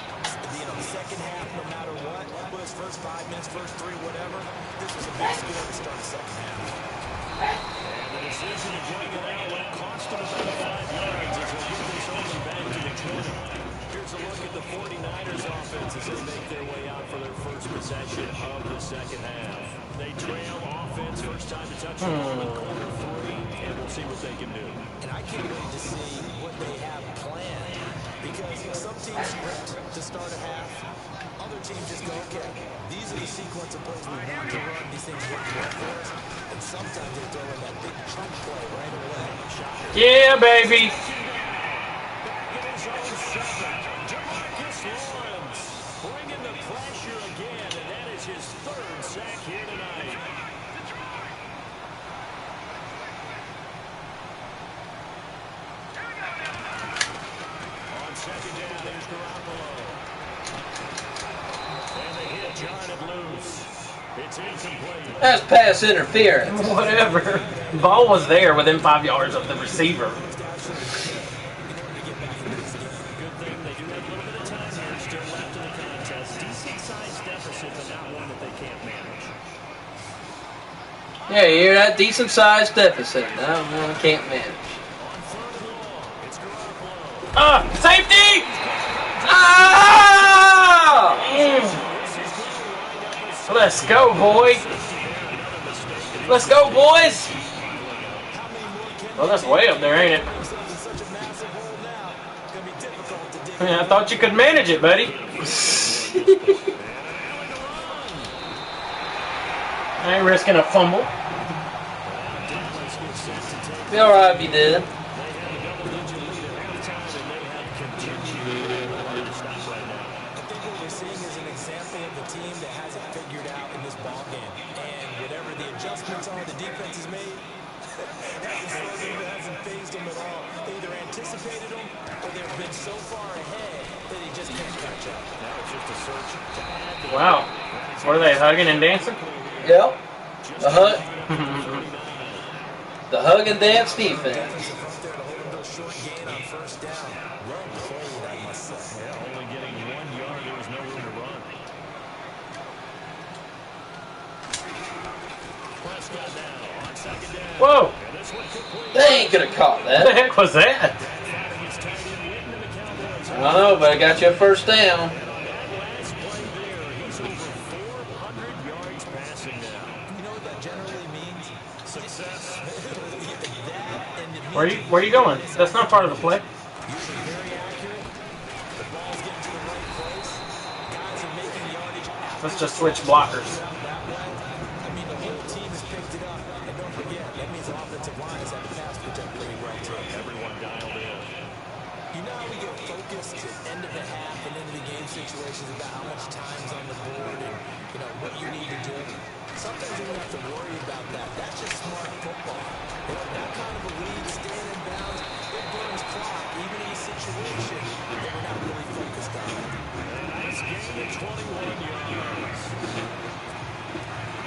[SPEAKER 2] second half, no matter what. Whether it's first 5 minutes, first 3, whatever. This was a big score to start the second half.
[SPEAKER 1] And the decision to bring it out will cost them about 5 yards as they get this only back to the 20. Here's a look at the 49ers offense as they make their way out for their first possession of the second half. They trail offense, first time to touch the ball in quarter 3, and we'll see what they can do.
[SPEAKER 2] And I can't wait to see what they have planned. Because some teams script to start a half. Other teams just go, okay, these are the sequence of plays we want to run. These things work well for us. And sometimes they throw in that big chunk play right away.
[SPEAKER 6] Yeah, baby.
[SPEAKER 1] Bringing the pressure again, and that is his third sack here tonight. On second down, here's Garoppolo. And they hit John it loose. It's incomplete.
[SPEAKER 5] That's pass interference.
[SPEAKER 6] Whatever. Ball was there within 5 yards of the receiver.
[SPEAKER 1] Good thing they do have a little bit of time here still left in the contest. Decent-sized deficit, but not
[SPEAKER 5] Yeah, you hear that? Decent sized deficit. No, I can't manage.
[SPEAKER 6] Safety!
[SPEAKER 5] Ah!
[SPEAKER 6] Let's go, boy. Let's go, boys. Well, that's way up there, ain't it? I thought you could manage it, buddy. I ain't risking a fumble.
[SPEAKER 5] Be alright if you did.
[SPEAKER 6] Wow. What are they, hugging and dancing?
[SPEAKER 5] Yep. The hug. The hug and dance defense.
[SPEAKER 1] Only getting 1 yard. There was no room to run. Prescott now on second down.
[SPEAKER 6] Whoa!
[SPEAKER 5] They ain't gonna caught
[SPEAKER 6] What the
[SPEAKER 5] that.
[SPEAKER 6] heck was that?
[SPEAKER 5] I don't know, but I got you a first down.
[SPEAKER 6] Where you going? That's not part of the play. Let's just switch blockers.
[SPEAKER 1] Everyone dialed in.
[SPEAKER 2] You know how we get focused at end of the half and into the game situations about how much time's on the board and, you know, what you need to do. Sometimes you don't have to worry about that. That's just smart football. You know, that kind of a lead, staying in bounds, it burns clock, even in a situation that we're not really focused on.
[SPEAKER 1] Nice gain of 21 yards.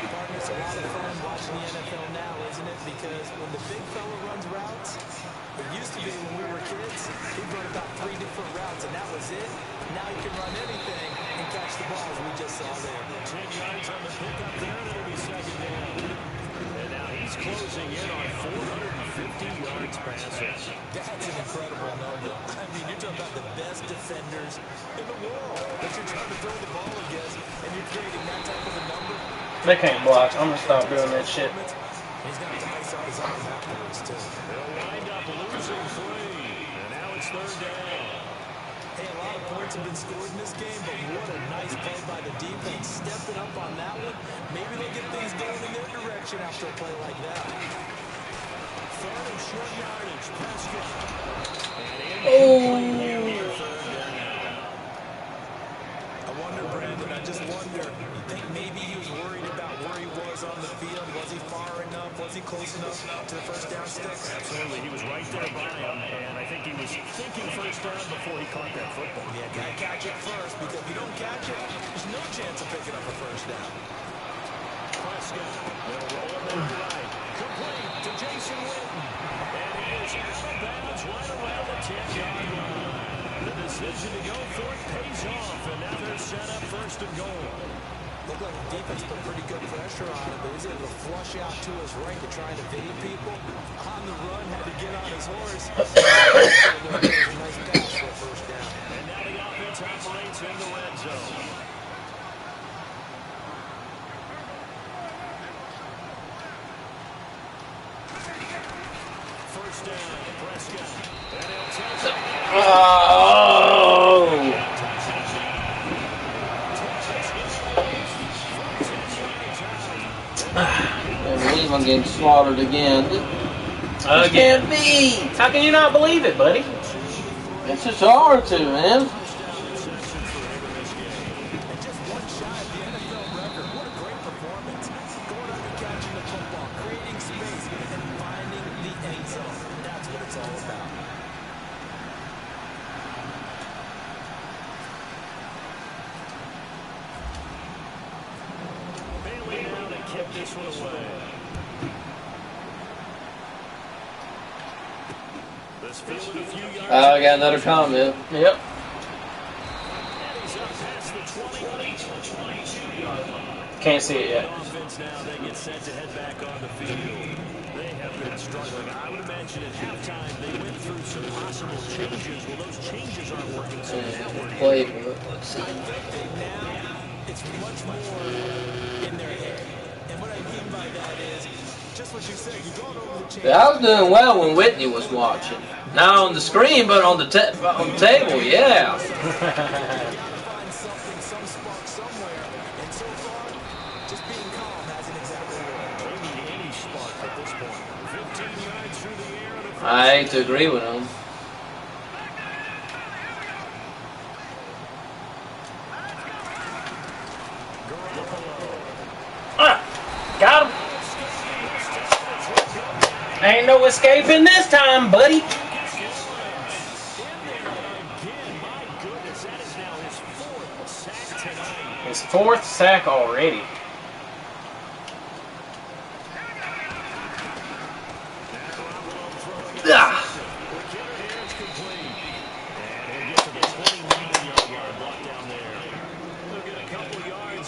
[SPEAKER 2] Partner, it's a lot of fun watching the NFL now, isn't it? Because when the big fella runs routes, it used to be when we were kids, he'd run about 3 different routes, and that was it. Now he can run anything and catch the ball, as we just saw there.
[SPEAKER 1] 10 yards on the pickup there, and it'll be second down. And now he's closing in on 450 yards passing.
[SPEAKER 2] That's an incredible number. I mean, you're talking about the best defenders in the world that you're trying to throw the ball against, and you're creating that type of a number.
[SPEAKER 6] They can't block. I'm gonna stop doing that shit.
[SPEAKER 2] He's got to ice on his arm afterwards, too.
[SPEAKER 1] They'll wind up losing 3, and now it's third down.
[SPEAKER 2] Hey, a lot of points have been scored in this game, but what a nice play by the defense. Stepping up on that one. Maybe they'll get things going in their direction after a play like that.
[SPEAKER 1] Third and short yardage. Prescott.
[SPEAKER 2] I wonder, Brandon, I just wonder, you think maybe he was worried about where he was on the field? Was he far enough? Was he close enough to the first down sticks?
[SPEAKER 1] Absolutely. He was right there by him, and I think he was thinking first down before he caught that football.
[SPEAKER 2] Yeah, gotta catch it first, because if you don't catch it, there's no chance of picking up a first down.
[SPEAKER 1] Prescott. They'll roll it to the right. Complete to Jason Witten. And he is out of bounds right around the 10-yard line. The decision to go for it pays off, and now they're set up first and goal.
[SPEAKER 2] Looked like the defense put pretty good pressure on him, but he's able to flush out to his right to try and evade people. On the run, had to get on his horse. Nice pass for a first down.
[SPEAKER 1] And now the offense operates in the red zone. First down, Prescott. And he'll take it.
[SPEAKER 5] Oh! I believe I'm getting slaughtered again. It can't be!
[SPEAKER 6] How can you not believe it, buddy?
[SPEAKER 5] It's just hard to, man.
[SPEAKER 2] Just one shot at the NFL record. What a great performance. Going up and catching the football, creating space, and finding the end zone. That's what it's all about.
[SPEAKER 1] Bailey now to kick this one away. This field a few yards.
[SPEAKER 5] I got another comment.
[SPEAKER 6] Yep.
[SPEAKER 1] And he's up past the 20.
[SPEAKER 6] Can't see it yet.
[SPEAKER 1] offense now, they get set to head back on the field. They have been struggling. I would imagine at halftime they went through some possible changes. Well, those changes aren't working, so now we're
[SPEAKER 5] Playbook. Let's see.
[SPEAKER 2] Now it's much more in their head. And what I mean by that is just what you said. You're going over the changes.
[SPEAKER 5] Yeah, I was doing well when Whitney was watching. Not on the screen, but on the table, yeah.
[SPEAKER 2] Find something, some spark somewhere. And so far, just being calm hasn't exactly worked.
[SPEAKER 1] They need any spark at this point. 15 yards through the air. And
[SPEAKER 5] I hate to agree with him.
[SPEAKER 6] Got him. Ain't no escaping this time, buddy. His 4th sack already.
[SPEAKER 5] Ah.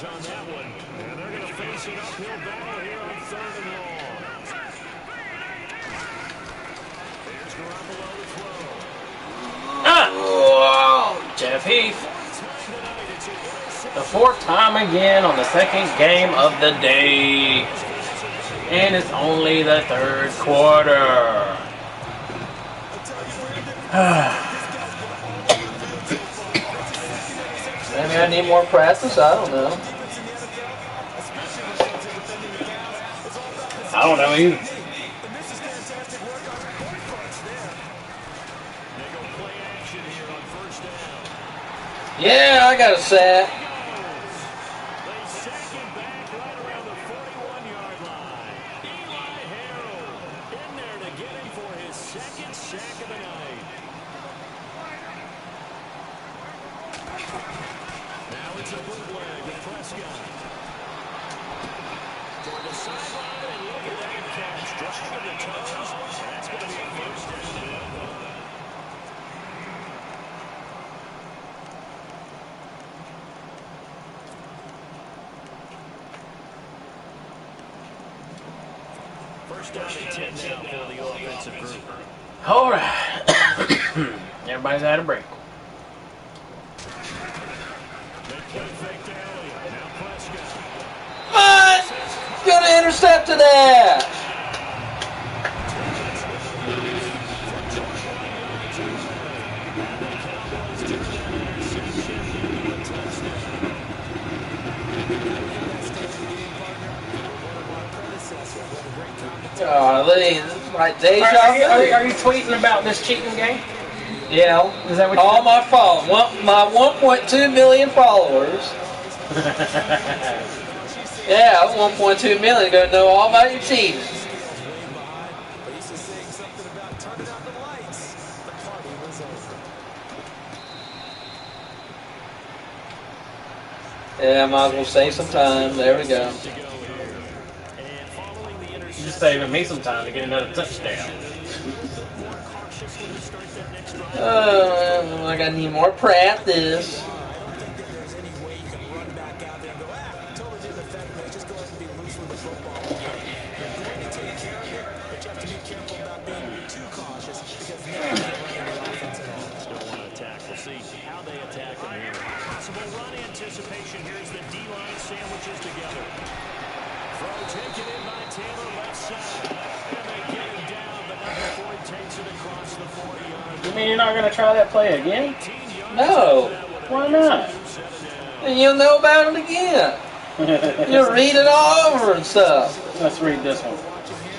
[SPEAKER 1] on that one. And they're going to face an uphill battle here on 3rd and long. Here's Garoppolo to throw.
[SPEAKER 6] Whoa, Jeff Heath. The 4th time again on the 2nd game of the day. And it's only the 3rd quarter.
[SPEAKER 5] Maybe I need more practice. I don't know.
[SPEAKER 6] I don't know either.
[SPEAKER 5] Yeah, I got a sack.
[SPEAKER 1] They sack him back right around the 41-yard line. Eli Harold in there to get him for his 2nd sack of the night. Now it's a bootleg with Prescott. Toward the sideline, and look at that catch. Just to the toes. That's going to be a 1st down. First down and 10 now for the offensive group.
[SPEAKER 6] All right. Everybody's had a break.
[SPEAKER 5] What? Gonna intercept to that. Golly, this is like deja vu.
[SPEAKER 6] Are you tweeting about this cheating game?
[SPEAKER 5] Yeah.
[SPEAKER 6] Is that what
[SPEAKER 5] all my fault? My 1.2 million followers. Yeah, 1.2 million gonna know all about your cheating. Yeah, I might as well save some time. There we go.
[SPEAKER 6] You're just saving me some time to get another touchdown.
[SPEAKER 5] I gotta need more practice.
[SPEAKER 1] Anticipation. Here's the D-line sandwiches together. Throw taken in by Taylor left side. And they get him down, but not before he takes it across the 40-yard.
[SPEAKER 6] You mean you're not going to try that play again?
[SPEAKER 5] No.
[SPEAKER 6] Why not?
[SPEAKER 5] And you'll know about it again. You'll read it all over and stuff.
[SPEAKER 6] Let's read this one.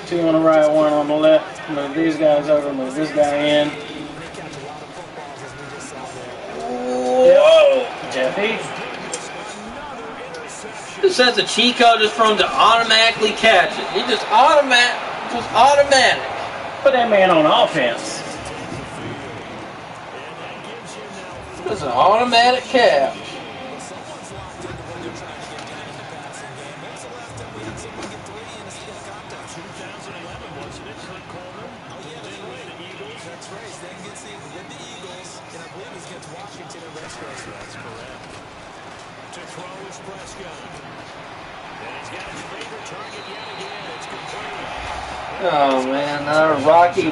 [SPEAKER 6] 2 on the right, 1 on the left. Move these guys over, move this guy in.
[SPEAKER 5] Whoa.
[SPEAKER 6] Jeff Heath.
[SPEAKER 5] This has a cheat code just for him to automatically catch it. He just automatic.
[SPEAKER 6] Put that man on offense.
[SPEAKER 5] It's an automatic catch.
[SPEAKER 1] To throw is Prescott.
[SPEAKER 5] Oh man, another Rocky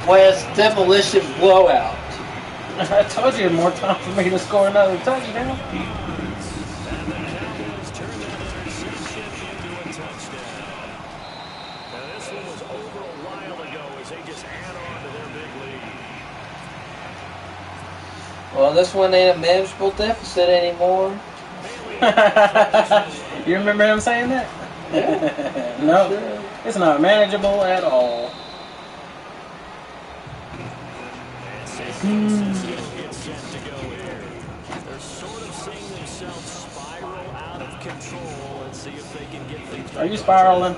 [SPEAKER 5] West demolition blowout.
[SPEAKER 6] I told you more time for me to score another touchdown.
[SPEAKER 5] Well, this one ain't a manageable deficit anymore.
[SPEAKER 6] You remember him saying that?
[SPEAKER 5] Yeah.
[SPEAKER 6] No,
[SPEAKER 5] Sure.
[SPEAKER 6] it's not manageable at all. Are you spiraling?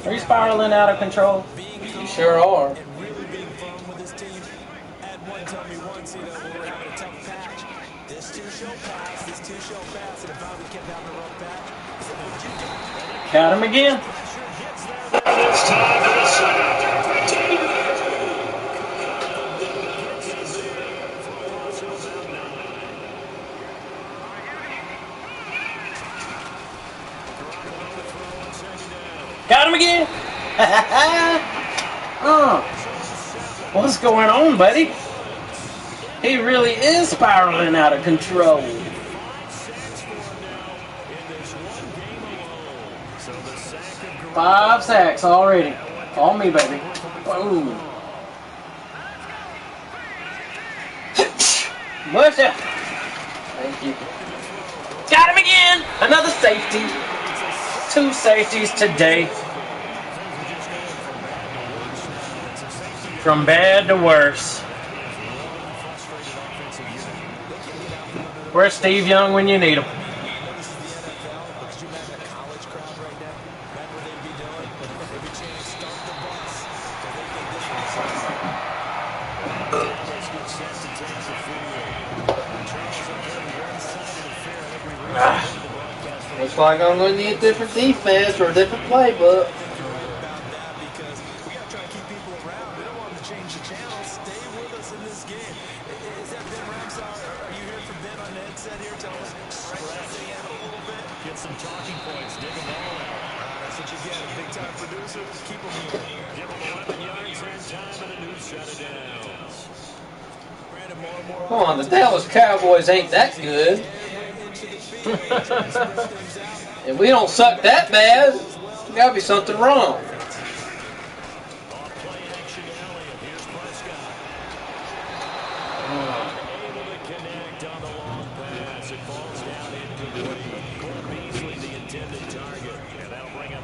[SPEAKER 6] Are you spiraling out of control?
[SPEAKER 5] You sure are.
[SPEAKER 6] Got him again.
[SPEAKER 1] It's time for the second.
[SPEAKER 6] Got him again. What's going on, buddy? He really is spiraling out of control. 5 sacks already. On me, baby. Boom. Mush it.
[SPEAKER 5] Thank you.
[SPEAKER 6] Got him again. Another safety. 2 safeties today. From bad to worse. Where's Steve Young when you need him?
[SPEAKER 5] Looks like I'm going to need a different defense or a different playbook.
[SPEAKER 1] Get some talking points, dig them all out. That's what you get, a big-time producer. Keep them here. Give them 11 yards and time and a new set of downs.
[SPEAKER 5] Come on, the Dallas Cowboys ain't that good. If we don't suck that bad, there's got to be something wrong.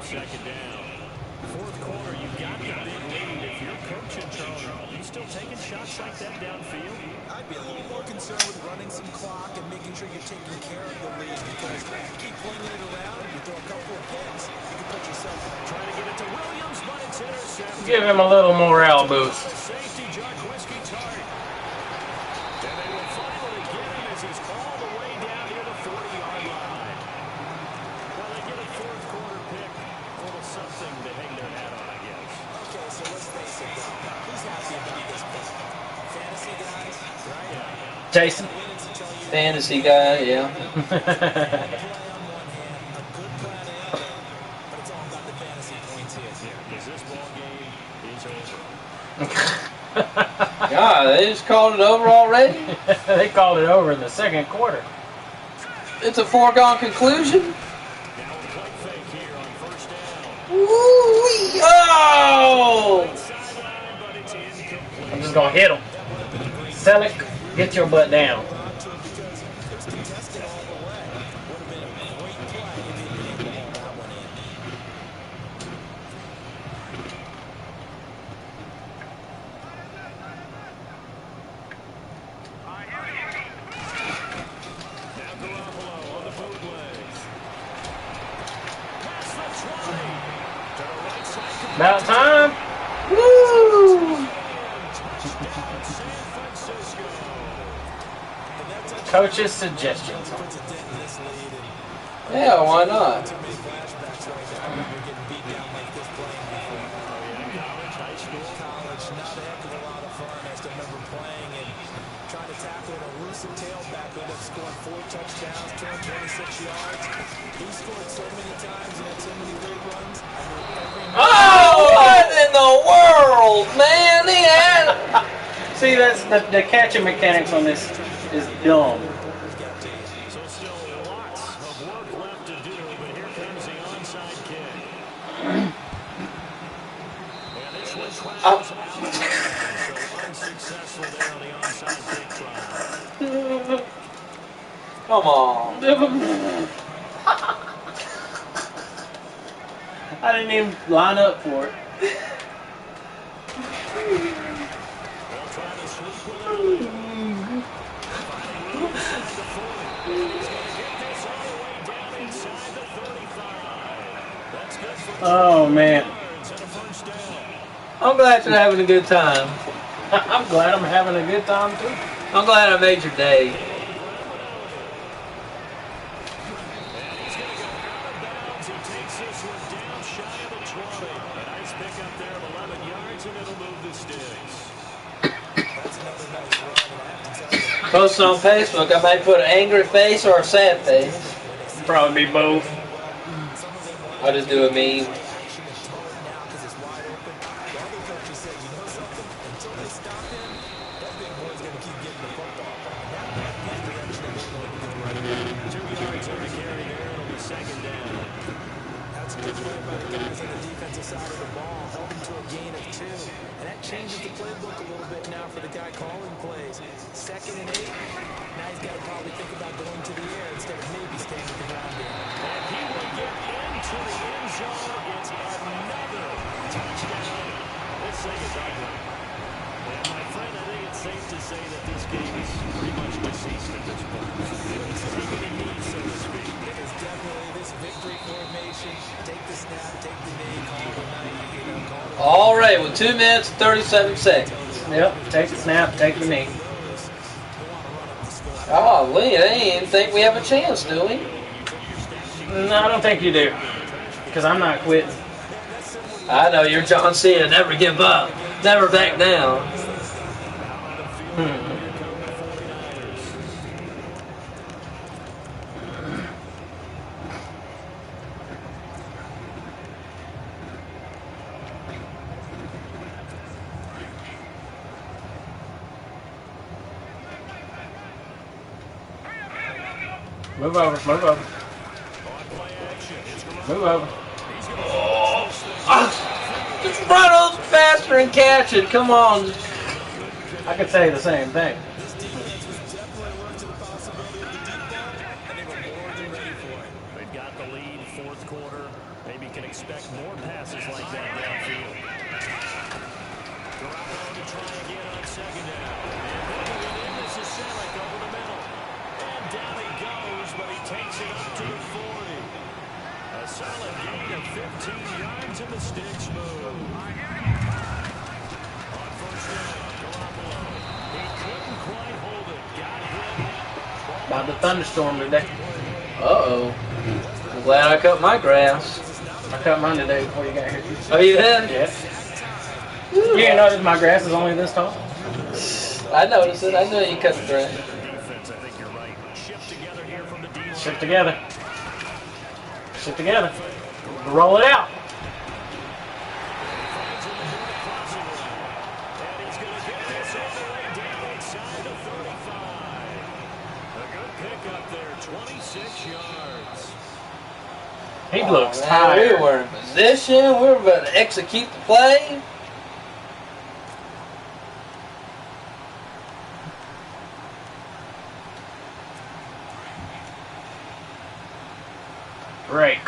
[SPEAKER 1] Second down. Fourth quarter, you got the big lead. If you're coaching Charlie, are you still taking shots like that downfield?
[SPEAKER 2] I'd be a little more concerned with running some clock and making sure you're taking care of the lead, because if you keep flinging it around, you throw a couple of picks, you can put yourself
[SPEAKER 1] trying to get it to Williams, but it's intercepted.
[SPEAKER 6] Give him a little morale boost.
[SPEAKER 1] Safety Jack Whiskey Tart. And they will finally get him as he's all the way down near the 40-yard line. Well, they get a fourth quarter pick. A little something to hang their hat on, I guess.
[SPEAKER 2] Okay, so let's face it, who's happy about this pick? Fantasy guys, right? Yeah.
[SPEAKER 6] Jason.
[SPEAKER 5] Fantasy guy, yeah. God, they just called it over already?
[SPEAKER 6] They called it over in the second quarter.
[SPEAKER 5] It's a foregone conclusion? Ooh-wee. Oh!
[SPEAKER 6] I'm just going to hit him. Selleck, get your butt down. About time. Woo! Coach's suggestions.
[SPEAKER 5] Yeah, why not?
[SPEAKER 2] decent tailback who ended up scoring 4 touchdowns, 226 yards. He scored so many times and had so many great runs.
[SPEAKER 5] Oh, what in the world, man? He had.
[SPEAKER 6] See, that's the catching mechanics on this is dumb.
[SPEAKER 1] So still lots of work left to do, but here comes the onside kick. And this one travels so unsuccessful there on the onside kick try.
[SPEAKER 5] Come on.
[SPEAKER 6] I didn't even line up for it.
[SPEAKER 1] They'll try to sweep with it. He's going to get this all the way down inside the 35. That's good for
[SPEAKER 6] Oh man.
[SPEAKER 1] yards and a first down.
[SPEAKER 5] I'm glad you're having a good time.
[SPEAKER 6] I'm glad I'm having a good time too.
[SPEAKER 5] I'm glad I made your day. Posted on Facebook, I might put an angry face or a sad face.
[SPEAKER 6] Probably be both.
[SPEAKER 5] I'll just do a meme.
[SPEAKER 2] Changes the playbook a little bit now for the guy calling plays. 2nd and 8. Now he's got to probably think about going to the air instead of maybe staying with the ground game.
[SPEAKER 1] And he will get into the end zone. It's another touchdown. This thing is ugly. And my friend, I think it's safe to say that this game is pretty much deceased at this point. It's taking a knee, so to speak.
[SPEAKER 2] It is definitely this victory formation. Take the snap, take the knee, call the night, you know, call the...
[SPEAKER 5] All right, with 2 minutes and 37 seconds.
[SPEAKER 6] Yep, take the snap, take the knee.
[SPEAKER 5] Oh, Lee, they didn't think we have a chance, do we?
[SPEAKER 6] No, I don't think you do. Because I'm not quitting.
[SPEAKER 5] I know, you're John Cena. Never give up. Never back down.
[SPEAKER 6] Move over, move over. Move over.
[SPEAKER 5] Just run up faster and catch it. Come on.
[SPEAKER 6] I could say the same thing.
[SPEAKER 1] They've got the lead, 4th quarter. Maybe can expect more passes like that downfield. Garoppolo to try again on 2nd down. And moving it in, this is Selleck over the middle. And down he goes, but he takes it up to the 40. A solid gain of 15 yards, and the sticks move. On 1st down, Garoppolo. He couldn't quite hold it. Got him.
[SPEAKER 6] About the thunderstorm today.
[SPEAKER 5] Uh-oh. I'm glad I cut my grass.
[SPEAKER 6] I cut mine today before you got here.
[SPEAKER 5] Oh, you did?
[SPEAKER 6] Yeah. You didn't notice my grass is only this tall?
[SPEAKER 5] I noticed it. I knew you cut the grass.
[SPEAKER 1] Defense, I think you're right. Shift together here from the D-line.
[SPEAKER 6] Sit together. Sit together. Roll it out.
[SPEAKER 1] And he's going to get this all the way down inside the 35. A good pickup there, 26 yards.
[SPEAKER 6] He looks
[SPEAKER 5] Man,
[SPEAKER 6] tired.
[SPEAKER 5] we were in position. We were about to execute the play.
[SPEAKER 6] Break.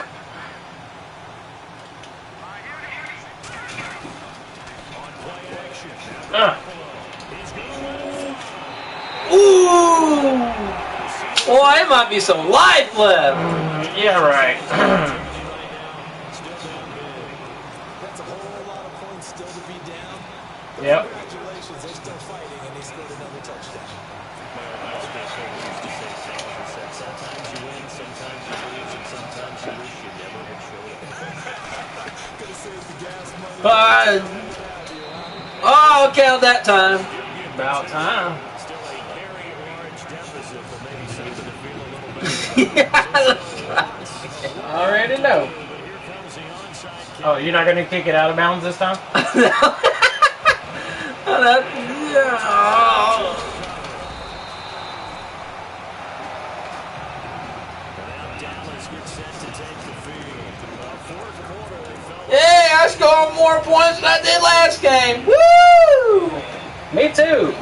[SPEAKER 5] Ooh! Boy, it might be some life left.
[SPEAKER 6] Yeah, right.
[SPEAKER 2] That's a whole lot of points still to be down.
[SPEAKER 6] Yep.
[SPEAKER 2] Congratulations, they're still fighting, and they scored another touchdown.
[SPEAKER 1] Sometimes you win, sometimes you lose, and sometimes you wish you never had showed up.
[SPEAKER 2] Could have saved the gas money.
[SPEAKER 5] Oh, count that time.
[SPEAKER 6] About time.
[SPEAKER 1] Still a very large deficit.
[SPEAKER 6] I already know. Oh, you're not going to kick it out of bounds this time?
[SPEAKER 5] Hey, I scored more points than I did last game. Woo!
[SPEAKER 6] Me too.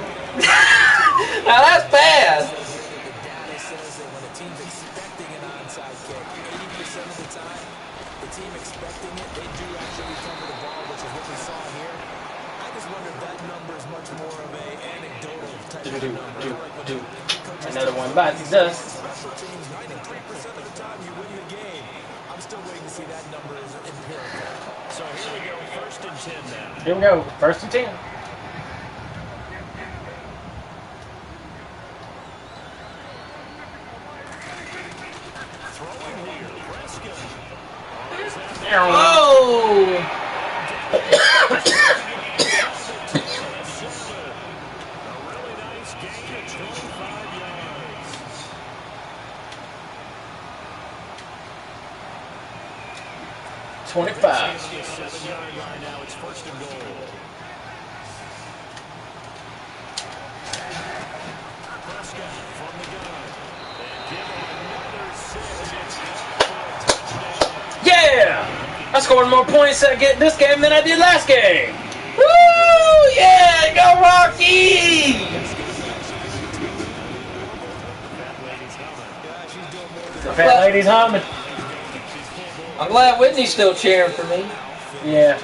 [SPEAKER 5] Now that's bad.
[SPEAKER 2] The data says that when a team's expecting an onside kick, 80% of the time, the team expecting it, they do actually recover the ball, which is what we saw here. I just wonder if that number is much more of a anecdotal type of number.
[SPEAKER 6] Another one bites the dust.
[SPEAKER 2] Special teams, 93% of the time you win the game. I'm still waiting to see that number is empirical.
[SPEAKER 1] So here we go, 1st and 10 now.
[SPEAKER 6] Here we go, 1st and 10.
[SPEAKER 5] Oh!
[SPEAKER 6] 25.
[SPEAKER 1] 7-yard line now. It's 1st and goal. Prescott from the gun. And give him another 6.
[SPEAKER 6] Yeah! I scored more points I get this game than I did last game.
[SPEAKER 5] Woo! Yeah! Go Rocky!
[SPEAKER 6] The fat lady's humming.
[SPEAKER 5] I'm glad Whitney's still cheering for me.
[SPEAKER 6] Yeah.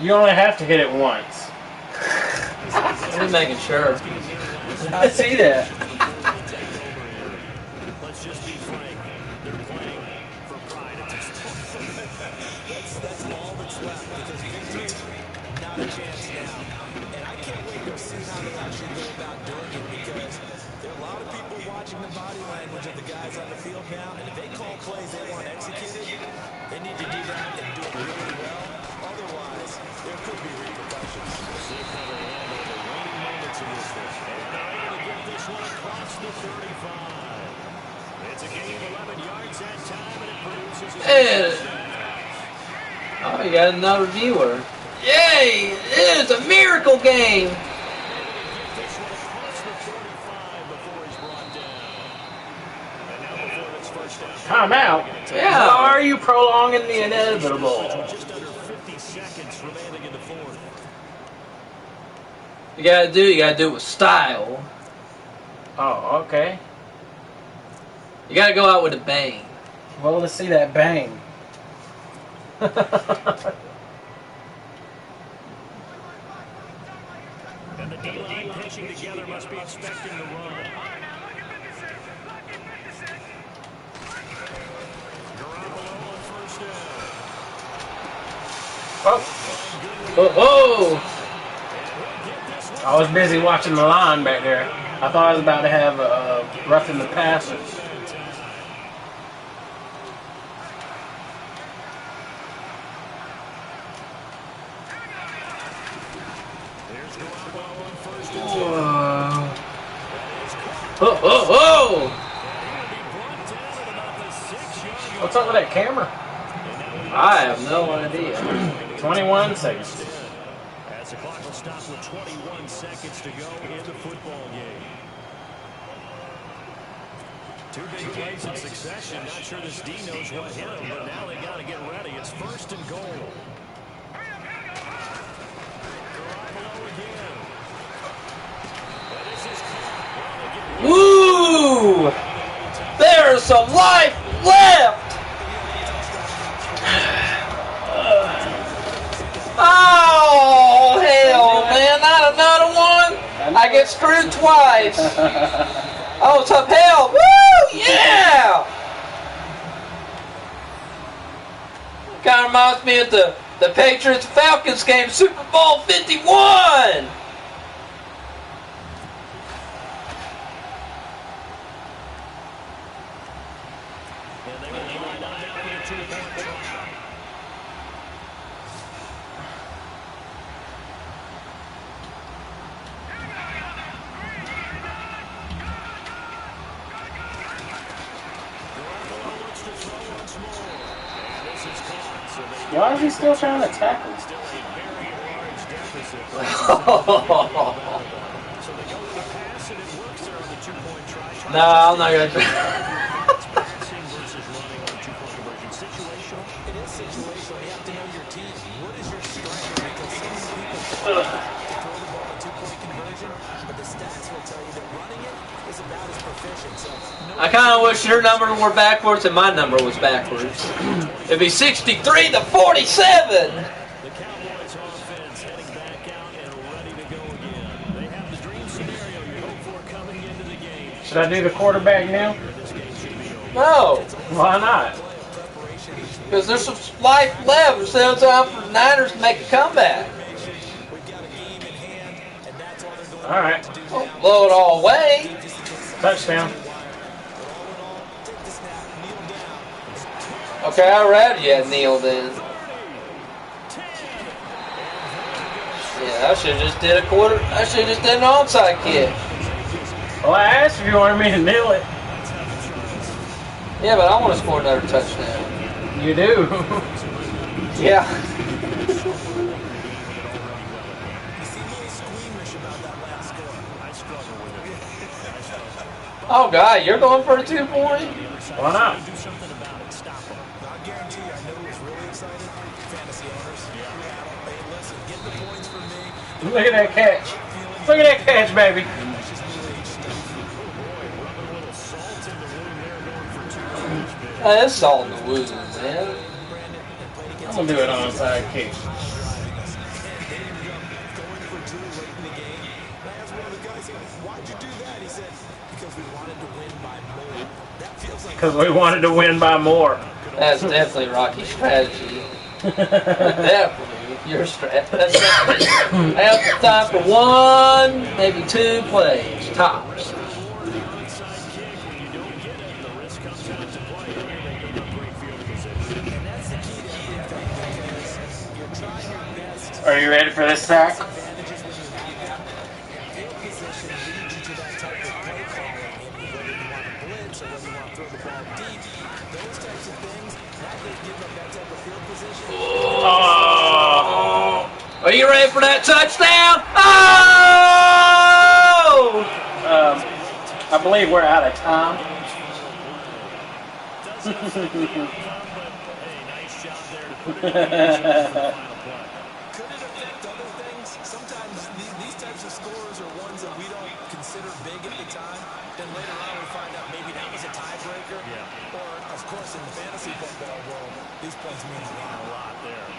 [SPEAKER 6] You only have to hit it once.
[SPEAKER 5] I'm making sure.
[SPEAKER 6] I see that.
[SPEAKER 1] Let's just be frank. They're playing for pride at this point.
[SPEAKER 2] That's all that's left because victory, not a chance now. And I can't wait to see how they actually go about doing it because there are a lot of people watching the body language of the guys on the field now. And if they call plays they want executed, they need to do that and do it really well. Otherwise, there could be repercussions.
[SPEAKER 1] See how they handle the waning moments in this one. And they're able to get this one across the 35. It's a gain of 11 yards that time, and it produces a
[SPEAKER 5] Oh, you got another viewer. Yay! It is a miracle game!
[SPEAKER 1] this one across the 35 before he's brought down. And now before it's 1st down.
[SPEAKER 6] Timeout.
[SPEAKER 5] Yeah.
[SPEAKER 6] Why are you prolonging the inevitable?
[SPEAKER 1] Just under 50 seconds remaining in the 4th.
[SPEAKER 5] You gotta do it with style.
[SPEAKER 6] Oh, okay.
[SPEAKER 5] You gotta go out with a bang.
[SPEAKER 6] Well, let's see that bang.
[SPEAKER 1] And the D-line pitching together must be expecting the run. Garoppolo on 1st down.
[SPEAKER 5] Oh!
[SPEAKER 6] I was busy watching the line back there. I thought I was about to have roughing the passer.
[SPEAKER 5] Oh!
[SPEAKER 6] What's up with that camera?
[SPEAKER 5] I have no idea.
[SPEAKER 6] 21 seconds.
[SPEAKER 1] As the clock will stop with 21 seconds to go in the football game. Two big plays in succession. Not sure this D knows what hit him, but now they got to get ready. It's 1st and goal. Garoppolo again.
[SPEAKER 5] Woo! There's some life left! Oh, hell, man. Not another one? I get screwed twice. Oh, some hell. Woo! Yeah! Kind of reminds me of the Patriots-Falcons game, Super Bowl 51.
[SPEAKER 6] Why is he still trying to tackle?
[SPEAKER 5] No, I'm not gonna try.
[SPEAKER 2] It is situational. You have to know your team. What is your strength? Because some people throw the ball in two-point conversion, but the stats will tell you that running it is about as proficient. So
[SPEAKER 5] I kind of wish your number were backwards and my number was backwards. It'd be 63 to 47.
[SPEAKER 1] The Cowboys offense heading back out and ready to go again. They have the dream scenario you hope for coming into the game.
[SPEAKER 6] Should I do the quarterback now?
[SPEAKER 5] No,
[SPEAKER 6] Why not?
[SPEAKER 5] because there's some life left. It's still time for the Niners to make a comeback.
[SPEAKER 6] All right.
[SPEAKER 5] Don't blow it all away.
[SPEAKER 6] Touchdown.
[SPEAKER 5] Okay, I read you had Neil then. Yeah, I should have just did a quarter. I should have just did an onside kick.
[SPEAKER 6] Well, I asked if you wanted me to kneel it.
[SPEAKER 5] Yeah, but I want to score another touchdown.
[SPEAKER 6] You do.
[SPEAKER 5] Yeah. Oh, God, you're going for a 2-point?
[SPEAKER 6] Why not?
[SPEAKER 2] I guarantee you, I know who's really excited. Fantasy owners. Hey, listen, get the points for me.
[SPEAKER 6] Look at that catch. Look at that catch, baby.
[SPEAKER 5] That's salt in the wounds, man.
[SPEAKER 6] I'm going to do it on side kick. Because we wanted to win by more.
[SPEAKER 5] That's definitely Rocky's strategy. Definitely your strategy. That's definitely. I have time for one, maybe 2 plays, tops.
[SPEAKER 6] Are you ready for this sack?
[SPEAKER 5] Oh! Are you ready for that touchdown? Oh!
[SPEAKER 6] I believe we're out of time.
[SPEAKER 2] Could it affect other things? Sometimes these types of scores are ones that we don't consider big at the time. Then later on we find out maybe that was a tiebreaker. Or, of course, in the fantasy football world, these points mean a lot there.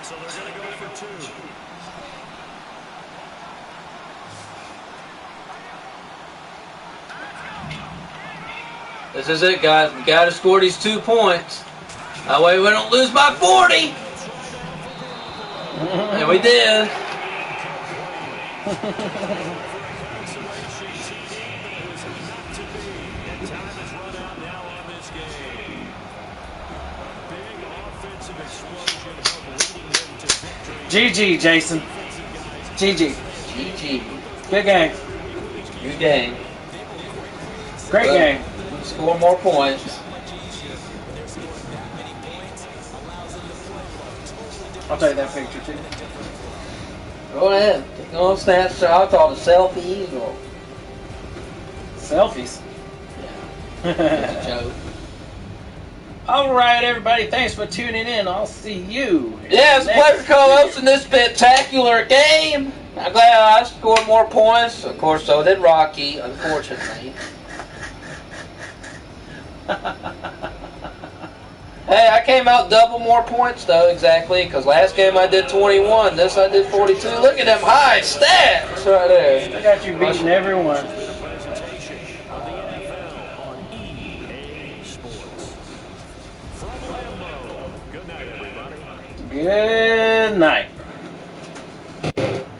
[SPEAKER 1] So they're going to go for 2.
[SPEAKER 5] This is it, guys. We got to score these 2 points. That way we don't lose by 40. And we did.
[SPEAKER 6] GG, Jason. GG.
[SPEAKER 5] GG.
[SPEAKER 6] Good game.
[SPEAKER 5] Good game.
[SPEAKER 6] Great game.
[SPEAKER 5] Score more points.
[SPEAKER 6] I'll take that picture too.
[SPEAKER 5] Go ahead. Take on snapshot. I'll call it selfies or
[SPEAKER 6] Selfies.
[SPEAKER 5] just a joke.
[SPEAKER 6] All right, everybody. Thanks for tuning in. I'll see you.
[SPEAKER 5] Yeah, it's a pleasure co-hosting this spectacular game. I'm glad I scored more points. Of course, so did Rocky, unfortunately. Hey, I came out double more points, though, exactly, because last game I did 21. This I did 42. Look at them high stats right there.
[SPEAKER 6] I got you beating everyone. Good night.